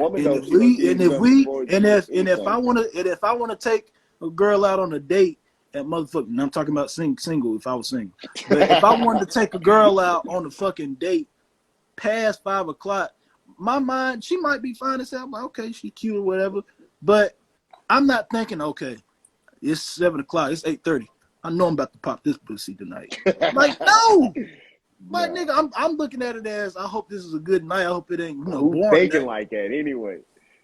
I want to take a girl out on a date at motherfucking, I'm talking about single if I was single. But if I wanted to take a girl out on a fucking date past 5 o'clock, my mind, she might be fine as hell. I'm like, okay, she cute or whatever. But I'm not thinking, okay, it's 7 o'clock, it's 8:30. I know I'm about to pop this pussy tonight. Like, no. My nigga, I'm looking at it as, I hope this is a good night. I hope it ain't, who's thinking like that anyway?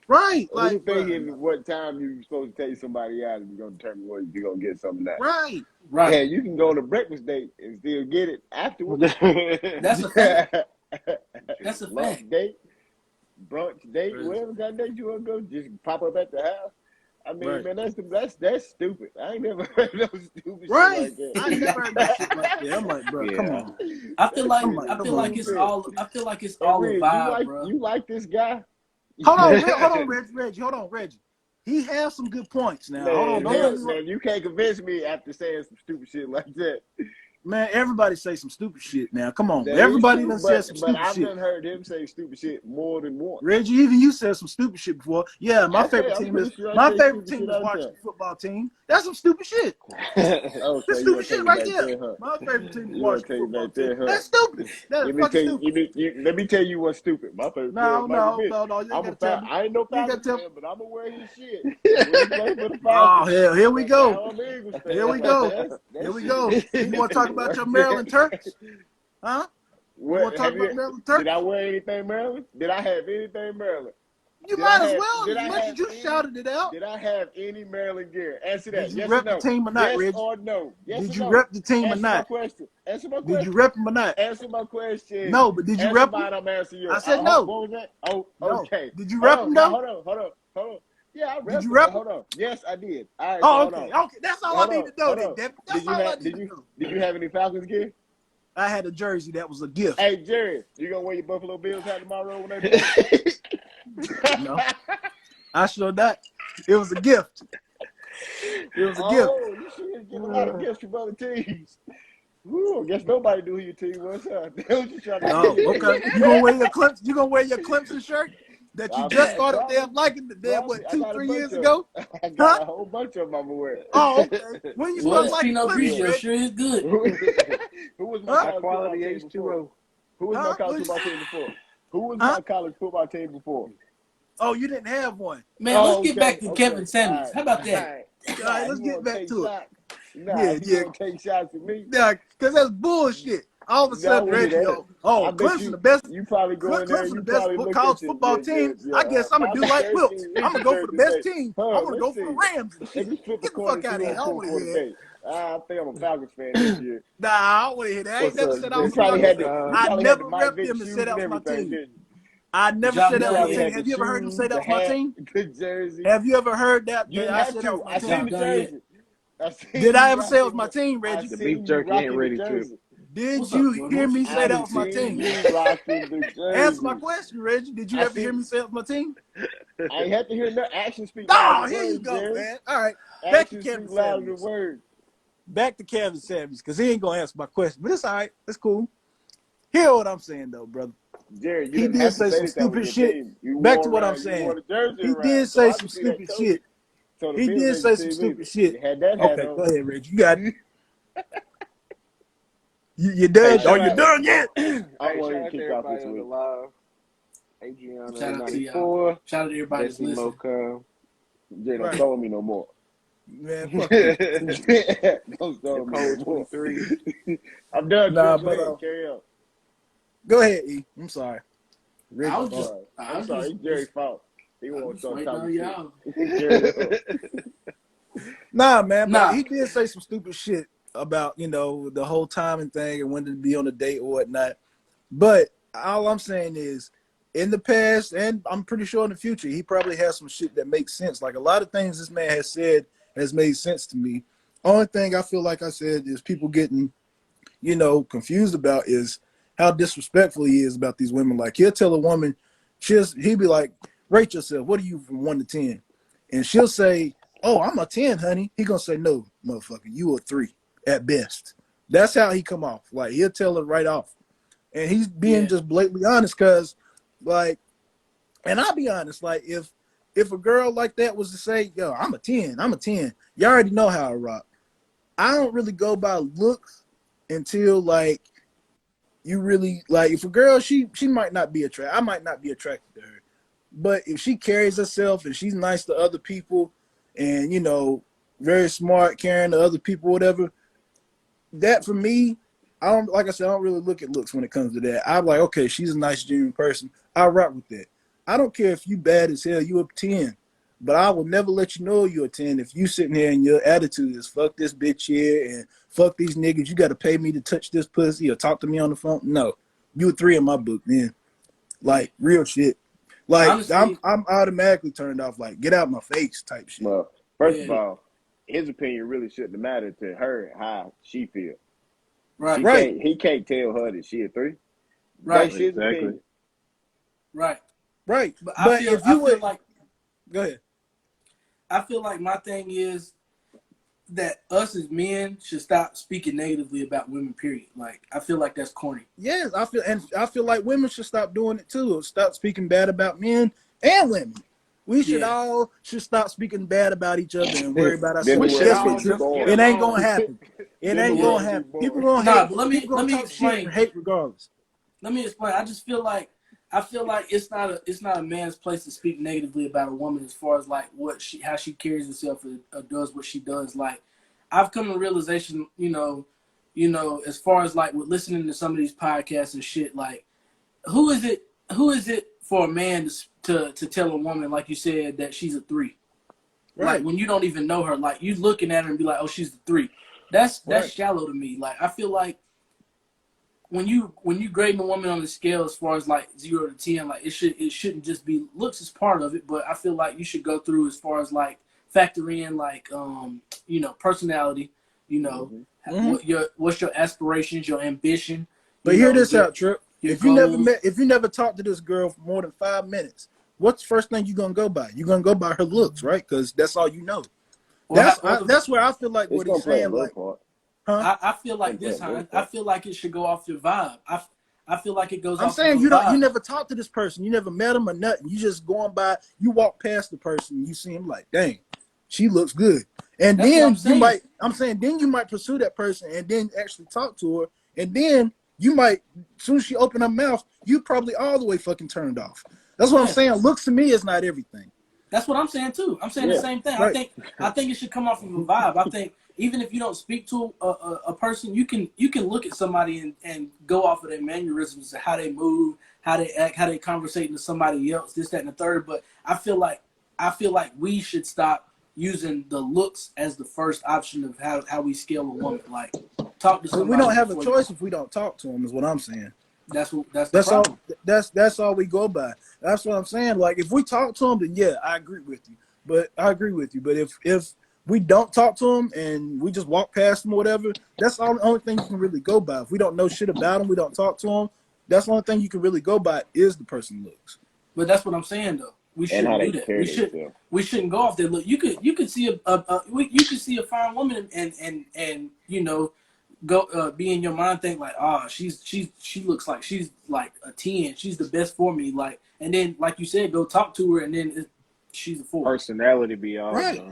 Right. Who's like thinking what time you're supposed to take somebody out and you're going to determine whether you're going to get something out? Right. Yeah, you can go on a breakfast date and still get it afterwards. That's a fact. That's a Lunch fact. date, brunch date, whatever kind of date you want to go, just pop up at the house. I mean, man, that's stupid. I ain't never heard no stupid shit like that. I never heard that shit like that. I'm like, bro, come on. I feel like it's all a vibe, bro. You like this guy? Hold on, Reggie. Hold on, Reggie. He has some good points now. Man, you can't convince me after saying some stupid shit like that. Man, everybody say some stupid shit now. Come on. Everybody done said some stupid shit. But I've heard him say stupid shit more than once. Reggie, even you said some stupid shit before. Yeah, my favorite team is Washington football team. That's some stupid shit. That's stupid shit right there. My favorite team is Washington football team. That's stupid. That's fucking stupid. Let me tell you what's stupid. My favorite No. I ain't no Falcons fan, but I'm gonna wear his shit. Oh, hell, here we go. Here we go. You want to talk about your Maryland Turks? Huh? You want to talk about Maryland Turks? Did I wear anything Maryland? Did I have anything Maryland? You might as well. As much as you shouted it out. Did I have any Maryland gear? Answer that. Did you rep the team or not, Reggie? Yes or no? Did you rep the team or not? Answer my question. Did you rep them or not? Answer my question. No, but did you rep them? I'm answering yours. I said no. What was that? Oh, no. Okay. Did you rep them though? Hold on. Yeah, I repped Did you rep them? Hold on. Yes, I did. All right, Okay. That's all I need to know. That's all I need to know. Did you have any Falcons gear? I had a jersey that was a gift. Hey, Jerry, you gonna wear your Buffalo Bills hat tomorrow when they play? No, I sure not. It was a gift. It was a gift. Oh, you should get a lot of gifts from other teams. Woo, I guess nobody knew who your team was, huh? Okay. You gonna wear your Clemson shirt that you just started damn liking what, 2-3 years ago? I got a whole bunch of them I'm aware. Oh, okay. When you start liking Clemson, sure is good. Who was my quality H2O? Who was my college football team before? Who was my college football team before? Oh, you didn't have one. Man, let's get back to Kevin Samuels. How about that? All right, let's get back to it. Yeah. Take shots at me. Yeah, because that's bullshit. All of a sudden, Reggie, Clemson the best. You probably go in there. Clemson the best college football team. I guess I'm gonna do like Wilkes. I'm gonna go for the best team. I'm gonna go for the Rams. Get the fuck out of here. I don't want to hear that. I think I'm a Falcons fan this year. Nah, I don't want to hear that. I ain't never said I was a Falcons fan. I never repped them and said that was my team. I never said that was my team. Have you ever heard him say that was my team? Good jersey. Have you ever heard that? I said that was my team. I seen the jersey. Did I ever say it was my team, Reggie? The beef jerky ain't ready to. Did you hear me say that was my team? Answer my question, Reggie. Did you ever hear me say it was my team? I ain't have to hear no action speak. Oh, here you go, man. All right. Back to Kevin Samuels. Back to Kevin Samuels, because he ain't going to answer my question. But it's all right. It's cool. Hear what I'm saying, though, brother. Jerry, he did say some stupid shit. Back to what I'm saying. He did say some stupid shit. He did say some stupid shit. Okay, go ahead, Reggie. You got it. You done? Are you done yet? I want to kick off this week. Adriana, shout out to y'all. Shout out to everybody that's listening. Jay, don't throw me no more. Man, fuck you. Don't throw me no more. I'm done. But carry on. Go ahead, E. I'm sorry. I'm sorry. It's Jerry's fault. He won't start talking y'all. Nah, man. But he did say some stupid shit about, the whole timing thing and when to be on a date or whatnot. But all I'm saying is, in the past, and I'm pretty sure in the future, he probably has some shit that makes sense. Like a lot of things this man has said has made sense to me. Only thing I feel like I said is people getting, confused about is how disrespectful he is about these women. Like he'll tell a woman, he'll be like, rate yourself. What are you from 1 to 10? And she'll say, oh, I'm a 10, honey. He gonna say, no, motherfucker, you a 3 at best. That's how he come off. Like he'll tell her right off. And he's being just blatantly honest because, like, and I'll be honest, like if a girl like that was to say, yo, I'm a 10, you already know how I rock. I don't really go by looks until like you really like if a girl she might not be attracted. I might not be attracted to her. But if she carries herself and she's nice to other people and very smart, caring to other people, whatever, that for me, I don't really look at looks when it comes to that. I'm like, okay, she's a nice, genuine person. I rock with that. I don't care if you bad as hell, you a 10. But I will never let you know you're a 10 if you sitting here and your attitude is fuck this bitch here and fuck these niggas. You got to pay me to touch this pussy or talk to me on the phone. No, you a 3 in my book, man. Like real shit. Like honestly, I'm automatically turned off. Like get out my face type shit. Well, first of all, his opinion really shouldn't matter to her how she feel. Right. He can't tell her that she a 3. Right. That's his opinion. Right. But I feel like, go ahead. I feel like my thing is that us as men should stop speaking negatively about women. Period. Like I feel like that's corny. Yes, I feel like women should stop doing it too. Stop speaking bad about men and women. We should all stop speaking bad about each other and worry about ourselves. It ain't gonna happen. It ain't gonna happen. People gonna hate. But let me explain. Hate regardless. Let me explain. I just feel like it's not a man's place to speak negatively about a woman as far as like how she carries herself or does what she does. Like I've come to realization, as far as like with listening to some of these podcasts and shit, like who is it for a man to tell a woman, like you said, that she's a 3? Right. Like when you don't even know her, like you looking at her and be like, oh, she's a 3. That's shallow to me. Like I feel like when you grading a woman on the scale as far as like 0 to 10, like it shouldn't just be looks as part of it, but I feel like you should go through as far as like factor in like personality, what's your aspirations, your ambition. But hear this out, Trip. If you never talked to this girl for more than 5 minutes, what's the first thing you're gonna go by? You're gonna go by her looks, right? Because that's all you know. That's where I feel like what he's saying. Like, I feel like this, huh? I feel like it should go off your vibe. I feel like it goes. I'm saying you never talked to this person, you never met him or nothing. You just going by. You walk past the person, and you see him like, dang, she looks good. And then you might pursue that person and then actually talk to her, and then you might, as soon as she open her mouth, you probably all the way fucking turned off. That's what I'm saying. Looks to me is not everything. That's what I'm saying too. I'm saying the same thing. Right. I think it should come off of a vibe. I think even if you don't speak to a person, you can look at somebody and go off of their mannerisms, how they move, how they act, how they conversate to somebody else, this, that, and the third. But I feel like we should stop using the looks as the first option of how we scale a woman. Like talk to somebody. We don't have a choice if we don't talk to them. Is what I'm saying. That's all. That's all we go by. That's what I'm saying. Like if we talk to them, then yeah, I agree with you. But if we don't talk to them and we just walk past them or whatever, that's the only thing you can really go by. If we don't know shit about them, we don't talk to them, that's the only thing you can really go by is the person looks. But that's what I'm saying though. We shouldn't do that. We shouldn't go off that look. You could see a fine woman and go be in your mind think like, she looks like she's like a 10. She's the best for me. Like, and then like you said, go talk to her and then she's a 4. Personality be all right.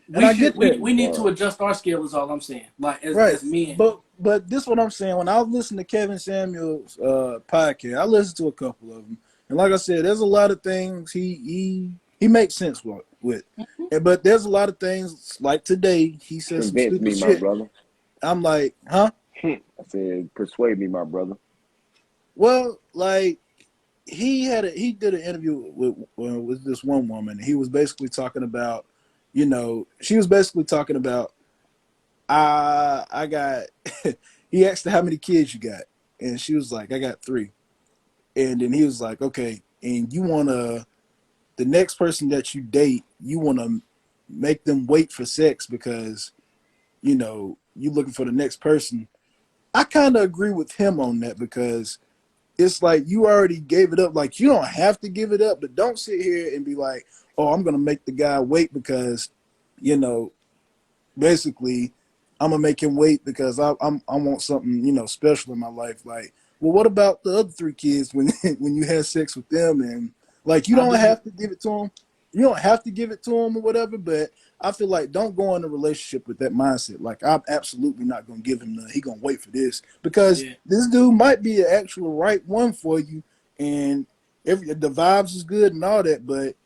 We need to adjust our scale is all I'm saying. Like as men. But this is what I'm saying. When I listen to Kevin Samuel's podcast, I listened to a couple of them. And like I said, there's a lot of things he makes sense with. Mm-hmm. But there's a lot of things like today he says some stupid shit. My brother. I'm like, huh? I said, persuade me, my brother. Well, like he did an interview with this one woman. He was basically talking about, she was basically talking about, I got. He asked her how many kids you got, and she was like, I got 3. And then he was like, okay, and you the next person that you date, you want to make them wait for sex because, you're looking for the next person. I kind of agree with him on that because it's like you already gave it up. Like you don't have to give it up, but don't sit here and be like, "Oh, I'm gonna make the guy wait because, you know, basically, I'm gonna make him wait because I want something special in my life." Like, well, what about the other 3 kids when when you had sex with them and like you don't have to give it to them. You don't have to give it to him or whatever, but I feel like don't go in a relationship with that mindset. Like I'm absolutely not gonna give him none. He gonna wait for this because this dude might be an actual right one for you, and the vibes is good and all that, but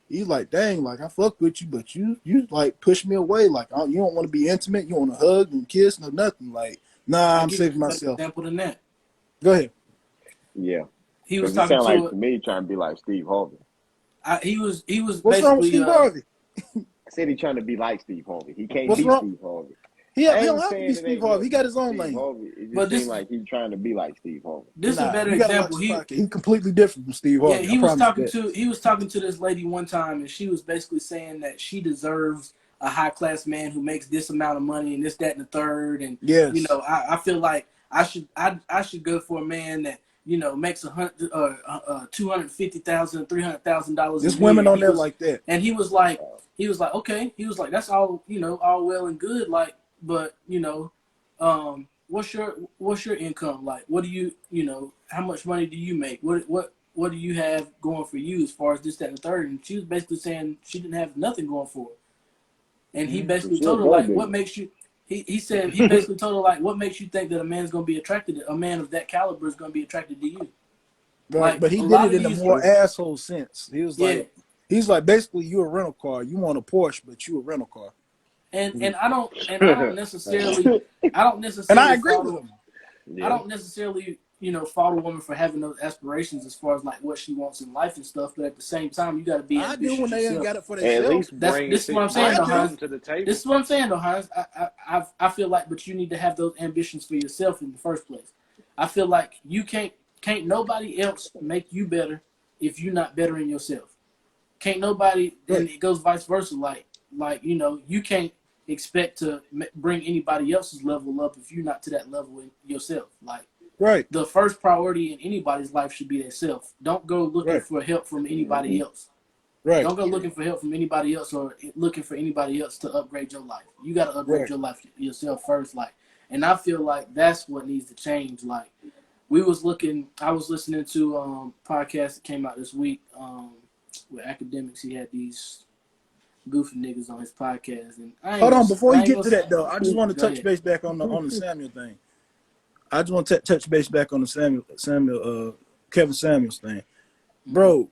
he's like, dang, like I fuck with you, but you like push me away. Like you don't want to be intimate. You want to hug and kiss, no nothing. Like nah, I'm saving myself. Example than that. Go ahead. Yeah, he was talking to me trying to be like Steve Harvey. He was What's basically wrong with Steve Harvey? I said he's trying to be like Steve Harvey. He can't What's be wrong? Steve Harvey. He don't have to be Steve Harvey. He got his own Steve lane. Harvey. It just seems like he's trying to be like Steve Harvey. This is a better example. He's completely different from Steve Harvey. Yeah, he was talking to this lady one time, and she was basically saying that she deserves a high class man who makes this amount of money and this, that, and the third. And I feel like I should go for a man that makes $250,000, $300,000. There's women on there like that. And he was like, okay. He was like, that's all all well and good, like, but what's your income like? What do you how much money do you make? What do you have going for you as far as this, that, and the third? And she was basically saying she didn't have nothing going for her. And he basically told her like, what makes you? He said he basically told her like, what makes you think that a man's gonna be attracted? A man of that caliber is gonna be attracted to you. Right, but he did it in a more asshole sense. He was like, he's like, basically, you a rental car. You want a Porsche, but you a rental car. And I don't necessarily and I agree with him. I don't necessarily fault a woman for having those aspirations as far as like what she wants in life and stuff, but at the same time you got to be ambitious. I do when they ain't got it for themselves. This is what I'm saying, though, Hines. This is what I'm saying, though, Hines. I feel like, but you need to have those ambitions for yourself in the first place. I feel like you can't nobody else make you better if you're not bettering yourself. Can't nobody, and it goes vice versa. Like you can't expect to bring anybody else's level up if you're not to that level in yourself. Like, right. The first priority in anybody's life should be themselves. Don't go looking for help from anybody else. Right. Don't go looking for help from anybody else or looking for anybody else to upgrade your life. You got to upgrade your life yourself first. Like, and I feel like that's what needs to change. Like, I was listening to a podcast that came out this week with academics. He had these goofy niggas on his podcast. And hold on, before you get to that though, I just want to touch base back on the Samuel thing. I just want to touch base back on the Kevin Samuels thing, bro.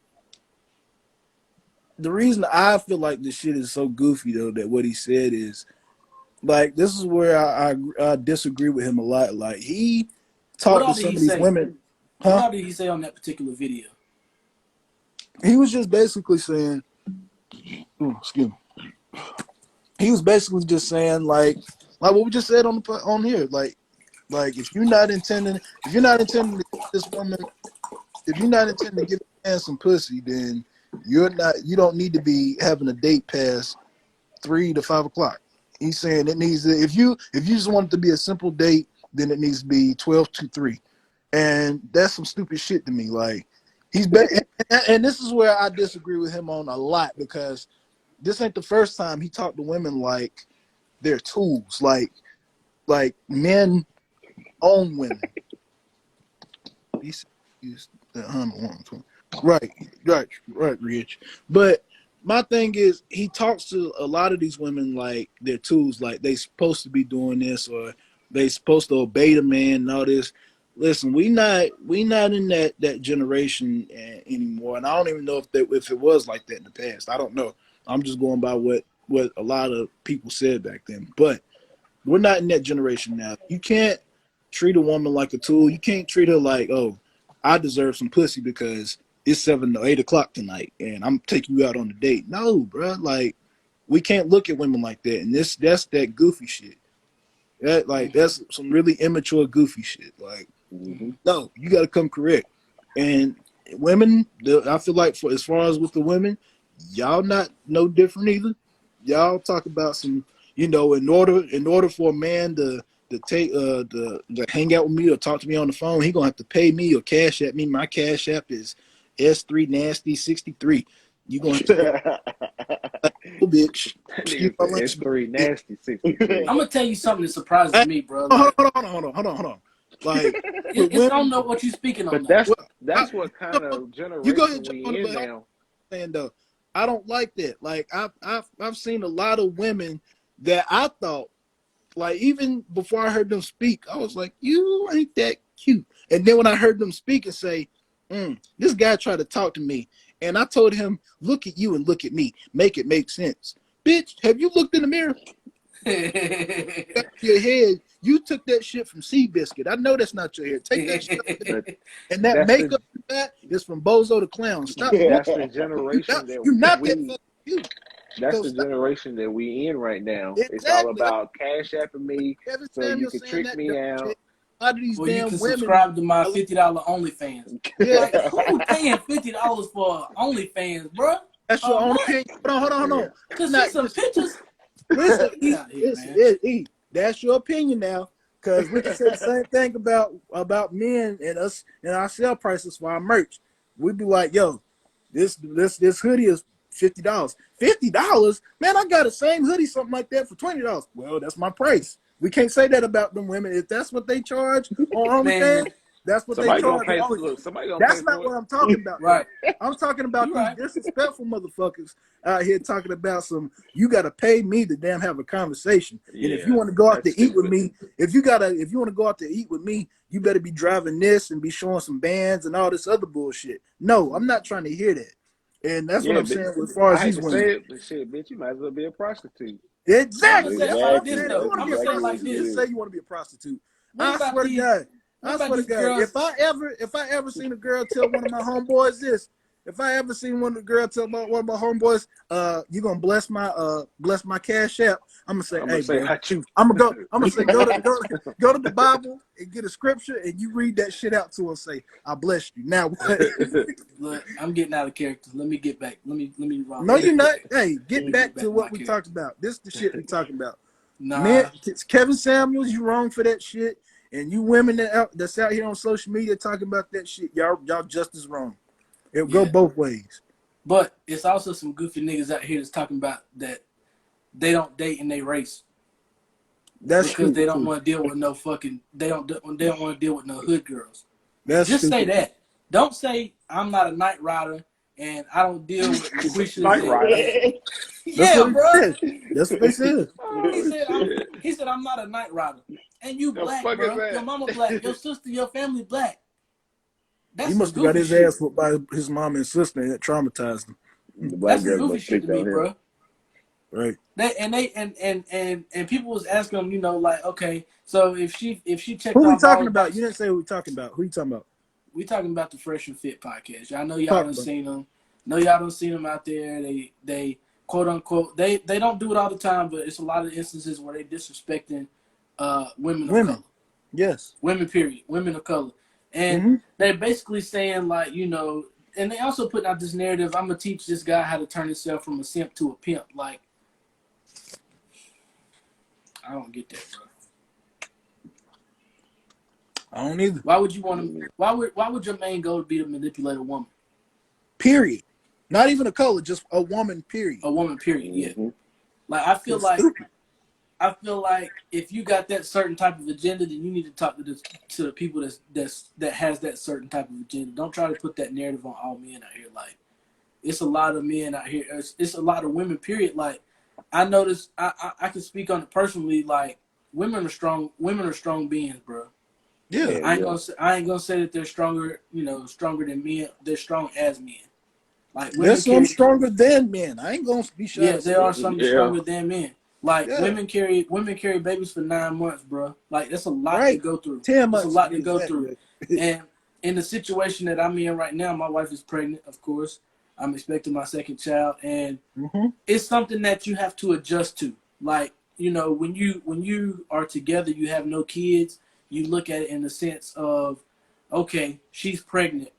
The reason I feel like this shit is so goofy though, that what he said is like, this is where I disagree with him a lot. Like, he talked to some of these women. What did he say on that particular video? He was just basically saying, excuse me. He was basically just saying like what we just said on here, like if you're not intending to give this woman, if you're not intending to give a man some pussy, then you don't need to be having a date past 3 to 5 o'clock. He's saying it needs to, if you just want it to be a simple date, then it needs to be 12 to 3, and that's some stupid shit to me. Like, and this is where I disagree with him on a lot, because this ain't the first time he talked to women like they're tools, like men own women. He's right, Rich. But my thing is, he talks to a lot of these women like they're tools, like they supposed to be doing this, or they supposed to obey the man and all this. Listen, we not in that generation anymore, and I don't even know if it was like that in the past. I don't know. I'm just going by what a lot of people said back then. But we're not in that generation now. You can't treat a woman like a tool. You can't treat her like, oh, I deserve some pussy because it's 7 or 8 o'clock tonight and I'm taking you out on a date. No, bro. Like, we can't look at women like that. And that's that goofy shit. That's some really immature, goofy shit. Like, no, you got to come correct. And women, I feel like as far as with the women, y'all not no different either. Y'all talk about some, in order for a man to to hang out with me or talk to me on the phone, he gonna have to pay me or cash at me. My cash app is S3 Nasty 63. You gonna have to pay bitch. S3 Nasty 63. I'm gonna tell you something that surprises me, bro. Like, hold on. Like I don't know what you're speaking on. But that's what kind of generation we in now. And I don't like that. Like I've seen a lot of women that I thought, like, even before I heard them speak, I was like, you ain't that cute. And then when I heard them speak and say, this guy tried to talk to me, and I told him, look at you and look at me, make it make sense. Bitch, have you looked in the mirror? Your head, you took that shit from Seabiscuit. I know that's not your hair. Take that shit. And that makeup is from Bozo the Clown. Stop. That's the generation you're not that cute. That's the generation that we in right now. Exactly. It's all about cash apping me so you can trick me out. Well, you can subscribe to my $50 OnlyFans. Yeah. Like, who paying $50 for OnlyFans, bro? That's your own opinion. Hold on. Just see some pictures. Listen, that's your opinion now. Because we can say the same thing about men and us and our sale prices for our merch. We'd be like, yo, this hoodie is $50. $50? Man, I got the same hoodie, something like that, for $20. Well, that's my price. We can't say that about them women. If that's what they charge on OnlyFans, that's what somebody they charge. That's not what I'm talking about. Right. I'm talking about these disrespectful motherfuckers out here talking about you got to pay me to damn have a conversation. Yeah, and if you want to go out to eat with me, if you want to go out to eat with me, you better be driving this and be showing some bands and all this other bullshit. No, I'm not trying to hear that. And that's what I'm saying as far as these women. Shit, bitch, you might as well be a prostitute. Exactly. I'm gonna say it like this. You say you want to be a prostitute. I swear to God. If I ever seen a girl tell one of my homeboys this, if I ever seen one of my homeboys, you gonna bless my cash app, I'm gonna say, I'm gonna say go to the Bible and get a scripture and you read that shit out to her and say, I bless you. Now look, I'm getting out of character. Let me get back. Let me No, you're not. Hey, get back to what we talked about. This is the shit we talking about. Nah. Man, it's Kevin Samuels, you wrong for that shit. And you women that's out here on social media talking about that shit, y'all just as wrong. It'll go both ways. But it's also some goofy niggas out here that's talking about that they don't date in their race. That's because they don't want to deal with no fucking. They don't want to deal with no hood girls. That's just stupid. say that. Don't say I'm not a night rider and I don't deal with Quisha. Night rider. Yeah, bro. That's what they said. He said I'm not a night rider. And you black, bro. Your mama black. Your sister, your family black. He must have got his ass whooped by his mom and sister and it traumatized him. That's the goofy shit to me, bro. Right. And people was asking him, like, okay, so if she checked who we talking about? You didn't say who we talking about. Who you talking about? We talking about the Fresh and Fit podcast. I know y'all done seen them. Y'all done seen them out there. They quote unquote they don't do it all the time, but it's a lot of instances where they disrespecting women of color. Yes. Women, period. Women of color. And they're basically saying, like, and they also putting out this narrative, I'm going to teach this guy how to turn himself from a simp to a pimp. Like, I don't get that, bro. I don't either. Why would you want to, why would your main goal be to manipulate a woman? Period. Not even a color, just a woman, period. A woman, period, yeah. Like, I feel like if you got that certain type of agenda, then you need to talk to the people that has that certain type of agenda. Don't try to put that narrative on all men out here. Like, it's a lot of men out here. It's a lot of women. Period. Like, I noticed. I can speak on it personally. Like, women are strong. Women are strong beings, bro. Yeah. I ain't gonna say that they're stronger. Stronger than men. They're strong as men. Like, there's some stronger than men. I ain't gonna be shy. Yeah, there are some stronger than men. Like, women carry babies for 9 months, bro. Like, that's a lot to go through. 10 months. That's a lot to go through. And in the situation that I'm in right now, my wife is pregnant, of course. I'm expecting my second child, and it's something that you have to adjust to. Like, when you are together, you have no kids. You look at it in the sense of, okay, she's pregnant.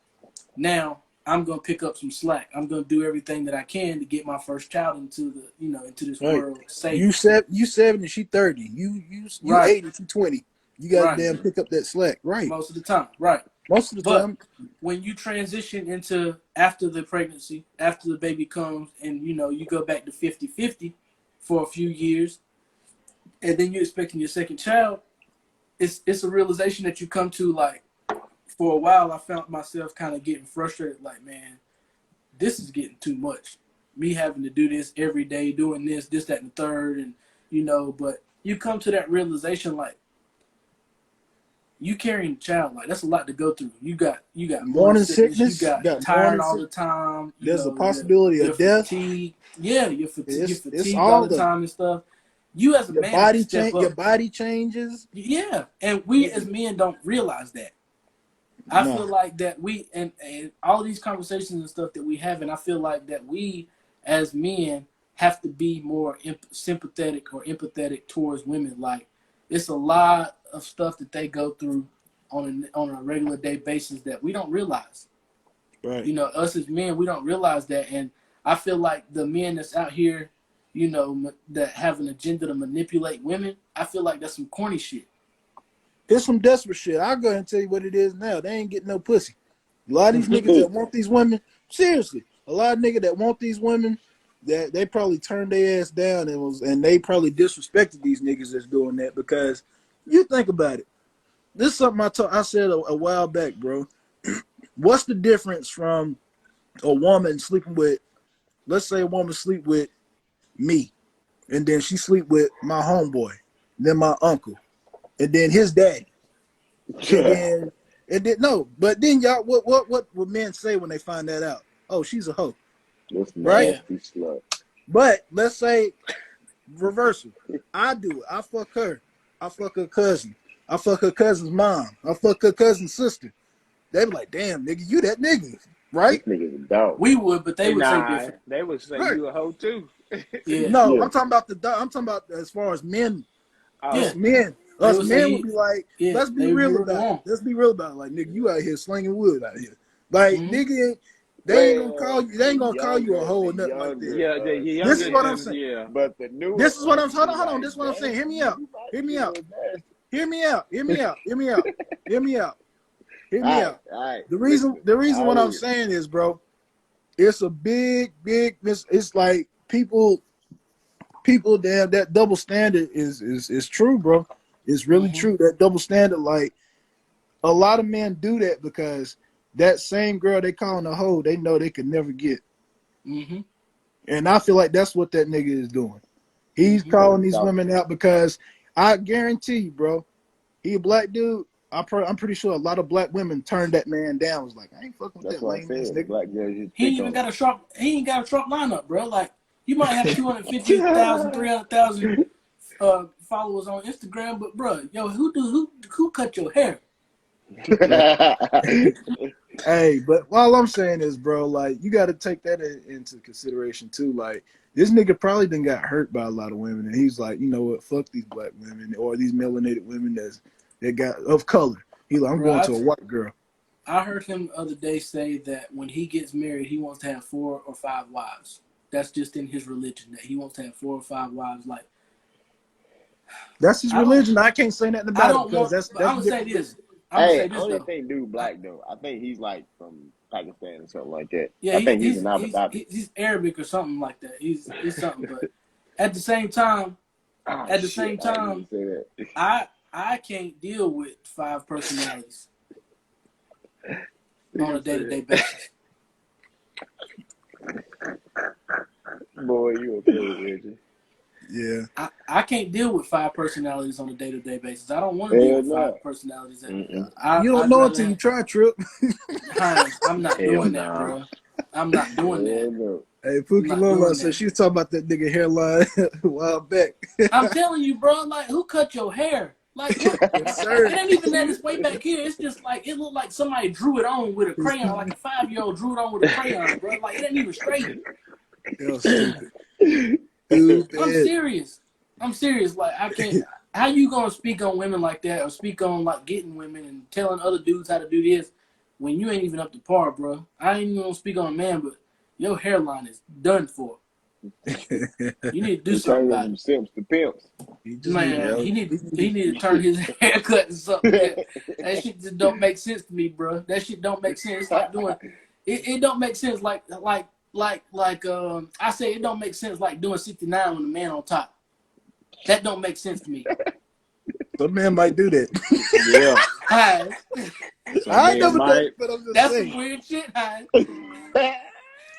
Now, I'm gonna pick up some slack. I'm gonna do everything that I can to get my first child into into this world safe. You 70, she 30. You right. 80, she 20. You got to damn pick up that slack, right? Most of the time, right? Most of the time. When you transition into after the pregnancy, after the baby comes, and you go back to 50-50 for a few years, and then you're expecting your second child, it's a realization that you come to. Like, for a while, I found myself kind of getting frustrated. Like, man, this is getting too much. Me having to do this every day, doing this, that, and the third, and but you come to that realization, like, you carrying a child, like, that's a lot to go through. You got morning sickness, you got tired all the time. There's a possibility of death. Yeah, you're fatigued all the time and stuff. You as a man, your body changes. Yeah, and we as men don't realize that. I feel like that we and all these conversations and stuff that we have, and I feel like that we as men have to be more sympathetic or empathetic towards women. Like, it's a lot of stuff that they go through on a regular day basis that we don't realize. Right. Us as men, we don't realize that, and I feel like the men that's out here, that have an agenda to manipulate women, I feel like that's some corny shit. It's some desperate shit. I'll go ahead and tell you what it is now. They ain't getting no pussy. A lot of these niggas that want these women, seriously, a lot of niggas that want these women, that they probably turned their ass down and they probably disrespected these niggas that's doing that, because you think about it. This is something I said a while back, bro. What's the difference from a woman sleeping with, let's say a woman sleep with me, and then she sleep with my homeboy, then my uncle, and then his daddy. And then but then y'all, what would men say when they find that out? Oh, she's a hoe. Right? But let's say reversal. I do it. I fuck her. I fuck her cousin. I fuck her cousin's mom. I fuck her cousin's sister. They be like, damn, nigga, you that nigga. Right? This nigga's a dog. We would, but they would say different. They would say you a hoe too. No, I'm talking about as far as men. Us men would be like, let's be real about it. Let's be real about it. Like, nigga, you out here slinging wood out here. Like, nigga, they ain't gonna call you a hoe or nothing like that. Yeah, this is what I'm saying. Yeah. But the new This is what I'm hold on. This is what I'm saying. Hear me out. All right. The reason what I'm saying is, bro, it's a big it's like people damn, that double standard is true, bro. It's really true. That double standard, like, a lot of men do that because that same girl they calling a hoe, they know they could never get. And I feel like that's what that nigga is doing. He's calling these women out because I guarantee you, bro, he a black dude. I'm pretty sure a lot of black women turned that man down. Was like, I ain't fucking with that lame ass nigga. Black girls, he ain't got a sharp lineup, bro. Like, you might have 250,000, 300,000 followers on Instagram, but bro, yo, who cut your hair? Hey, but all I'm saying is, bro, like, you got to take that into consideration too. Like, this nigga probably done got hurt by a lot of women, and he's like, you know what, fuck these black women or these melanated women that got of color. He's like, I'm going to a white girl. I heard him the other day say that when he gets married, he wants to have 4 or 5 wives. That's just in his religion, that he wants to have 4 or 5 wives. Like, that's his religion. I can't say nothing about it because that's I'm gonna say this. I don't think dude black though. I think he's like from Pakistan or something like that. Yeah, I think he's an Abu Dhabi. He's Arabic or something like that. He's something, but at the same time, I can't deal with 5 personalities on a day-to-day basis. Boy, you okay, Reggie? Yeah. I can't deal with 5 personalities on a day-to-day basis. I don't want to deal with 5 personalities. You don't know until you try, Trip. I'm not doing that, bro. I'm not doing that. Hey, Pookie Lola said she was talking about that nigga hairline a while back. I'm telling you, bro, like, who cut your hair? Like, it ain't even that it's way back here. It's just like, it looked like somebody drew it on with a crayon, like a 5-year-old drew it on with a crayon, bro. Like, it ain't even straight. Yo, stupid. I'm serious. Like, I can't. How you gonna speak on women like that, or speak on like getting women and telling other dudes how to do this, when you ain't even up to par, bro. I ain't even gonna speak on a man, but your hairline is done for. You need to do something about it. Simps to pimps. Man, he need to turn his haircut to something. That shit just don't make sense to me, bro. That shit don't make sense. It's like doing it don't make sense like I say it don't make sense like doing 69 with a man on top. That don't make sense to me. Some man might do that. Yeah. Hi. I ain't never done it, but I'm just That's saying. some weird shit, hi.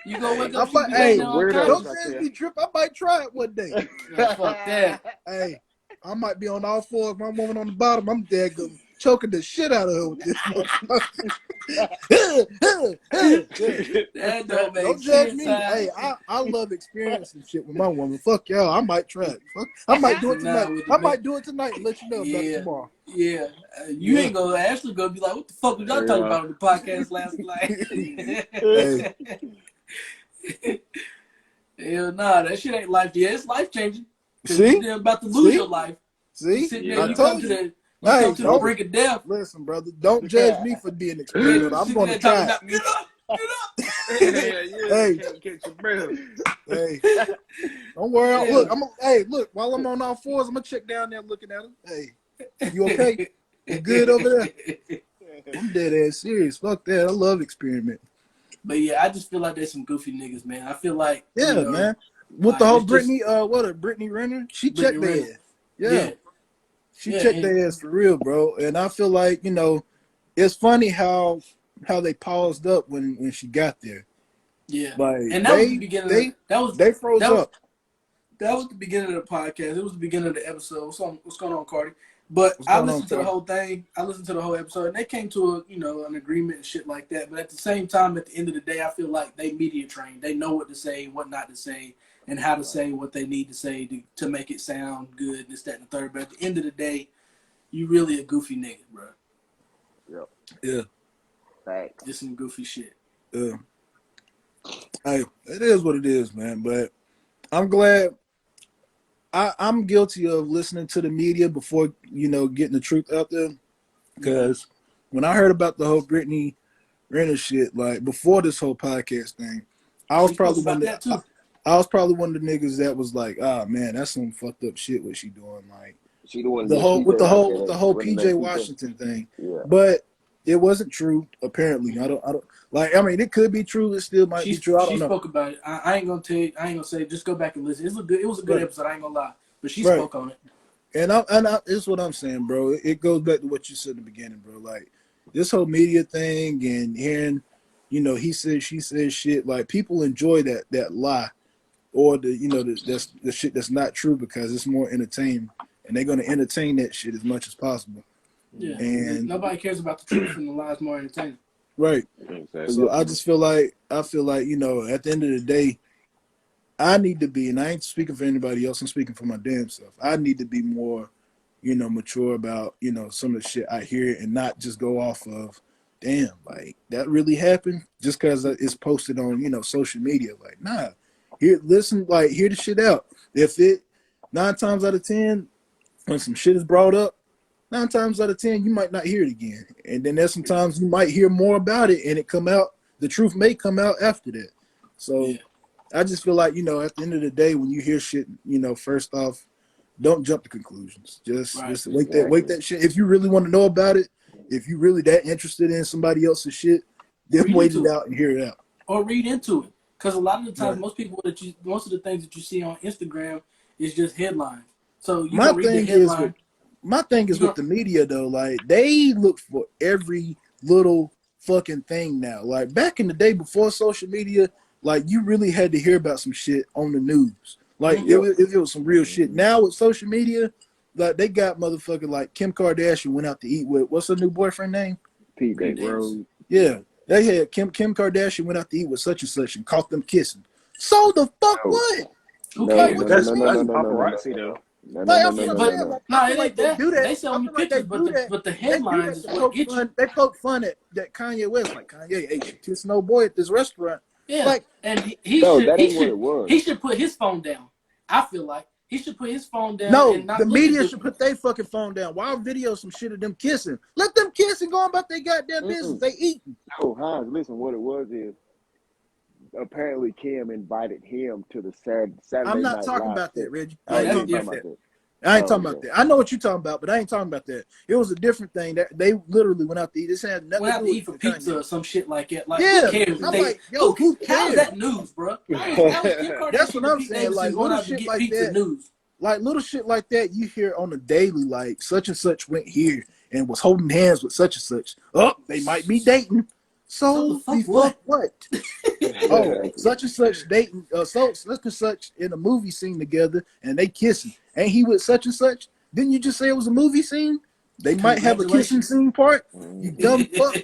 You gonna wake up hey, don't send me trip. I might try it one day. Yeah, fuck that. Hey, I might be on all fours. My woman on the bottom. I'm dead good. Choking the shit out of her with this. That don't make Don't judge sense. me. Hey, I love experiencing shit with my woman. Fuck y'all. I might try it. I might do it tonight. I might do it tonight and let you know about it tomorrow. Yeah. You ain't gonna actually gonna be like, what the fuck was y'all talking about on the podcast last night? Hell nah, that shit ain't life. Yeah, it's life changing. See? You're about to lose your life. See? You come to the brink of death. Listen, brother, don't judge me for being experienced. I'm going to try it. Get up! Hey, can't catch your breath. Hey, don't worry. Look, while I'm on all fours, I'm gonna check down there looking at him. Hey, you okay? You good over there? I'm dead ass serious. Fuck that. I love experiment. But yeah, I just feel like there's some goofy niggas, man. I feel like man. With the whole Brittany, Brittany Renner, she checked their ass. Yeah. She checked their ass for real, bro. And I feel like, it's funny how they paused up when she got there. Yeah. Like, and that was the beginning. They froze up. That was the beginning of the podcast. It was the beginning of the episode. What's going on, Cardi? But I listened to the whole thing. I listened to the whole episode, and they came to an agreement and shit like that. But at the same time, at the end of the day, I feel like they media trained. They know what to say, what not to say, and how to say what they need to say to make it sound good, this, that, and the third. But at the end of the day, you really a goofy nigga, bro. Yep. Yeah. Thanks. Just some goofy shit. Yeah. Hey, it is what it is, man. But I'm glad. I'm guilty of listening to the media before, getting the truth out there. Because when I heard about the whole Brittany Renner shit, like before this whole podcast thing, I was probably one of the niggas that was like, man, that's some fucked up shit what she doing. Like she the one the whole PJ Washington thing. Yeah. But it wasn't true, apparently. I don't it could be true, it still might be true. I don't know. She spoke about it. I ain't gonna tell you, I ain't gonna say just go back and listen. It was a good episode, I ain't gonna lie. But she spoke on it. And it's what I'm saying, bro. It goes back to what you said in the beginning, bro. Like this whole media thing and hearing, he said, she said shit. Like people enjoy that lie, or that's the shit that's not true because it's more entertaining, and they're gonna entertain that shit as much as possible. Yeah, and nobody cares about the truth, and the lie's more entertaining. Right. Exactly. So I just feel like at the end of the day, I need to be, and I ain't speaking for anybody else, I'm speaking for my damn self. I need to be more, mature about, some of the shit I hear and not just go off of, damn, like that really happened just because it's posted on, social media. Like, nah, hear the shit out. If it 9 times out of 10, when some shit is brought up, 9 times out of 10, you might not hear it again. And then there's sometimes you might hear more about it and the truth may come out after that. So I just feel like, at the end of the day, when you hear shit, first off, don't jump to conclusions. Just wait that shit. If you really want to know about it, if you really that interested in somebody else's shit, then wait it out and hear it out. Or read into it. Because a lot of the times, most of the things that you see on Instagram is just headlines. So you can read the headline. My thing is with the media, though, like, they look for every little fucking thing now. Like, back in the day before social media, like, you really had to hear about some shit on the news. Like, if it was some real shit. Now with social media, like, they got motherfucking, like, Kim Kardashian went out to eat with, what's her new boyfriend name? Pete Rose. Yeah. They had Kim Kardashian went out to eat with such and such and caught them kissing. So the fuck what? Okay, that's paparazzi, though. No, they sell me pictures, but the headlines is what get you. They poke fun at that Kanye West, like Kanye, hey, she kissed no boy at this restaurant. Yeah, like, and he should put his phone down. I feel like He should put his phone down No, and not the look media at should put their fucking phone down. Why video some shit of them kissing? Let them kiss and go about their goddamn business. They eating. Oh, Hans, listen, what it was is apparently Kim invited him to the Saturday I'm not Night talking Live about set. that, Reggie. Oh, you ain't talking about that. I ain't talking about that. I know what you're talking about, but I ain't talking about that. It was a different thing. That they literally went out to eat. This had nothing went to out do to with eat for pizza or some shit like that. Like, yeah, who cares? I'm like, yo, who cares? How is that news, bro? How is Kim That's what Kardashian I'm and Pete saying. Davidson Like going little out to shit get like pizza that. news? Like little shit like that, you hear on the daily. Like such and such went here and was holding hands with such and such. Oh, they might be dating. So the fuck what? Oh, such and such dating, so such and such in a movie scene together, and they kissing. Ain't he with such and such? Didn't you just say it was a movie scene? They might have a kissing scene part. You dumb fuck.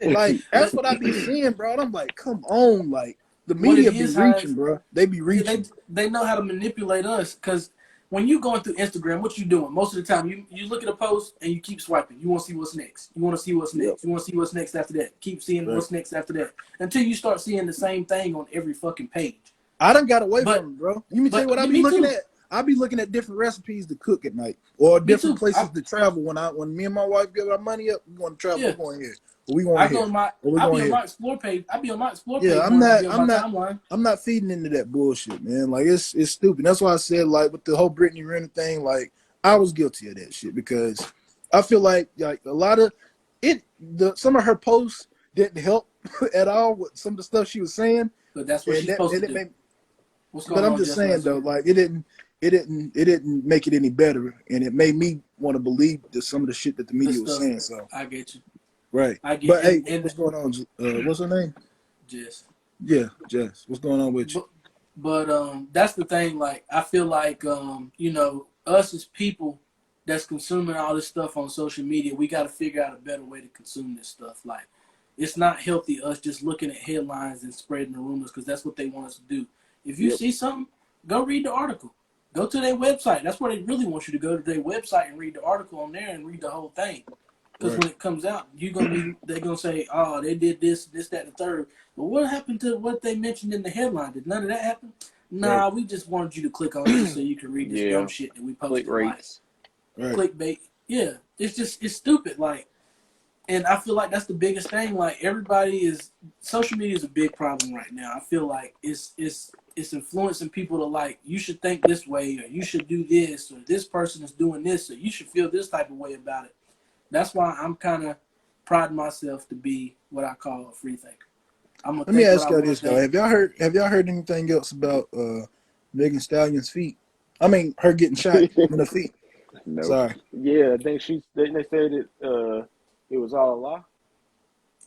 Like that's what I be seeing, bro. And I'm like, come on, like the media be reaching, bro. They be reaching. They know how to manipulate us because when you going through Instagram, what you doing? Most of the time, you look at a post and you keep swiping. You want to see what's next. You want to see what's next. Yep. You want to see what's next after that. Keep seeing what's next after that until you start seeing the same thing on every fucking page. I done got away from it, bro. You tell you what I be looking at. I be looking at different recipes to cook at night or different places to travel. When me and my wife give our money up, we going to travel. We're going here. We going here. I'll be on my explore page. I'll be on my explore page. Yeah, I'm not feeding into that bullshit, man. Like it's stupid. That's why I said like with the whole Whitney Renner thing, like I was guilty of that shit because I feel like a lot of it. Some of her posts didn't help at all with some of the stuff she was saying. But that's what she's supposed to do. But I'm just saying though, like it didn't make it any better, and it made me want to believe some of the shit that the media was saying. So I get you. Right. But hey, what's going on? What's her name? Jess. Yeah, Jess. What's going on with you? But that's the thing. Like I feel like us as people that's consuming all this stuff on social media, we got to figure out a better way to consume this stuff. Like it's not healthy us just looking at headlines and spreading the rumors because that's what they want us to do. If you see something, go read the article. Go to their website. That's where they really want you to go to their website and read the article on there and read the whole thing. Because when it comes out, they're gonna say, oh, they did this, that, and the third. But what happened to what they mentioned in the headline? Did none of that happen? Nah, we just wanted you to click on it so you can read this dumb shit that we posted. Clickbait. Yeah, it's stupid. Like, and I feel like that's the biggest thing. Like social media is a big problem right now. I feel like it's influencing people to like, you should think this way, or you should do this, or this person is doing this, or you should feel this type of way about it. That's why I'm kind of priding myself to be what I call a free thinker. Let me ask y'all this though: Have y'all heard anything else about Megan Stallion's feet? I mean, her getting shot in the feet. No. Sorry. Yeah, they said it was all a lie.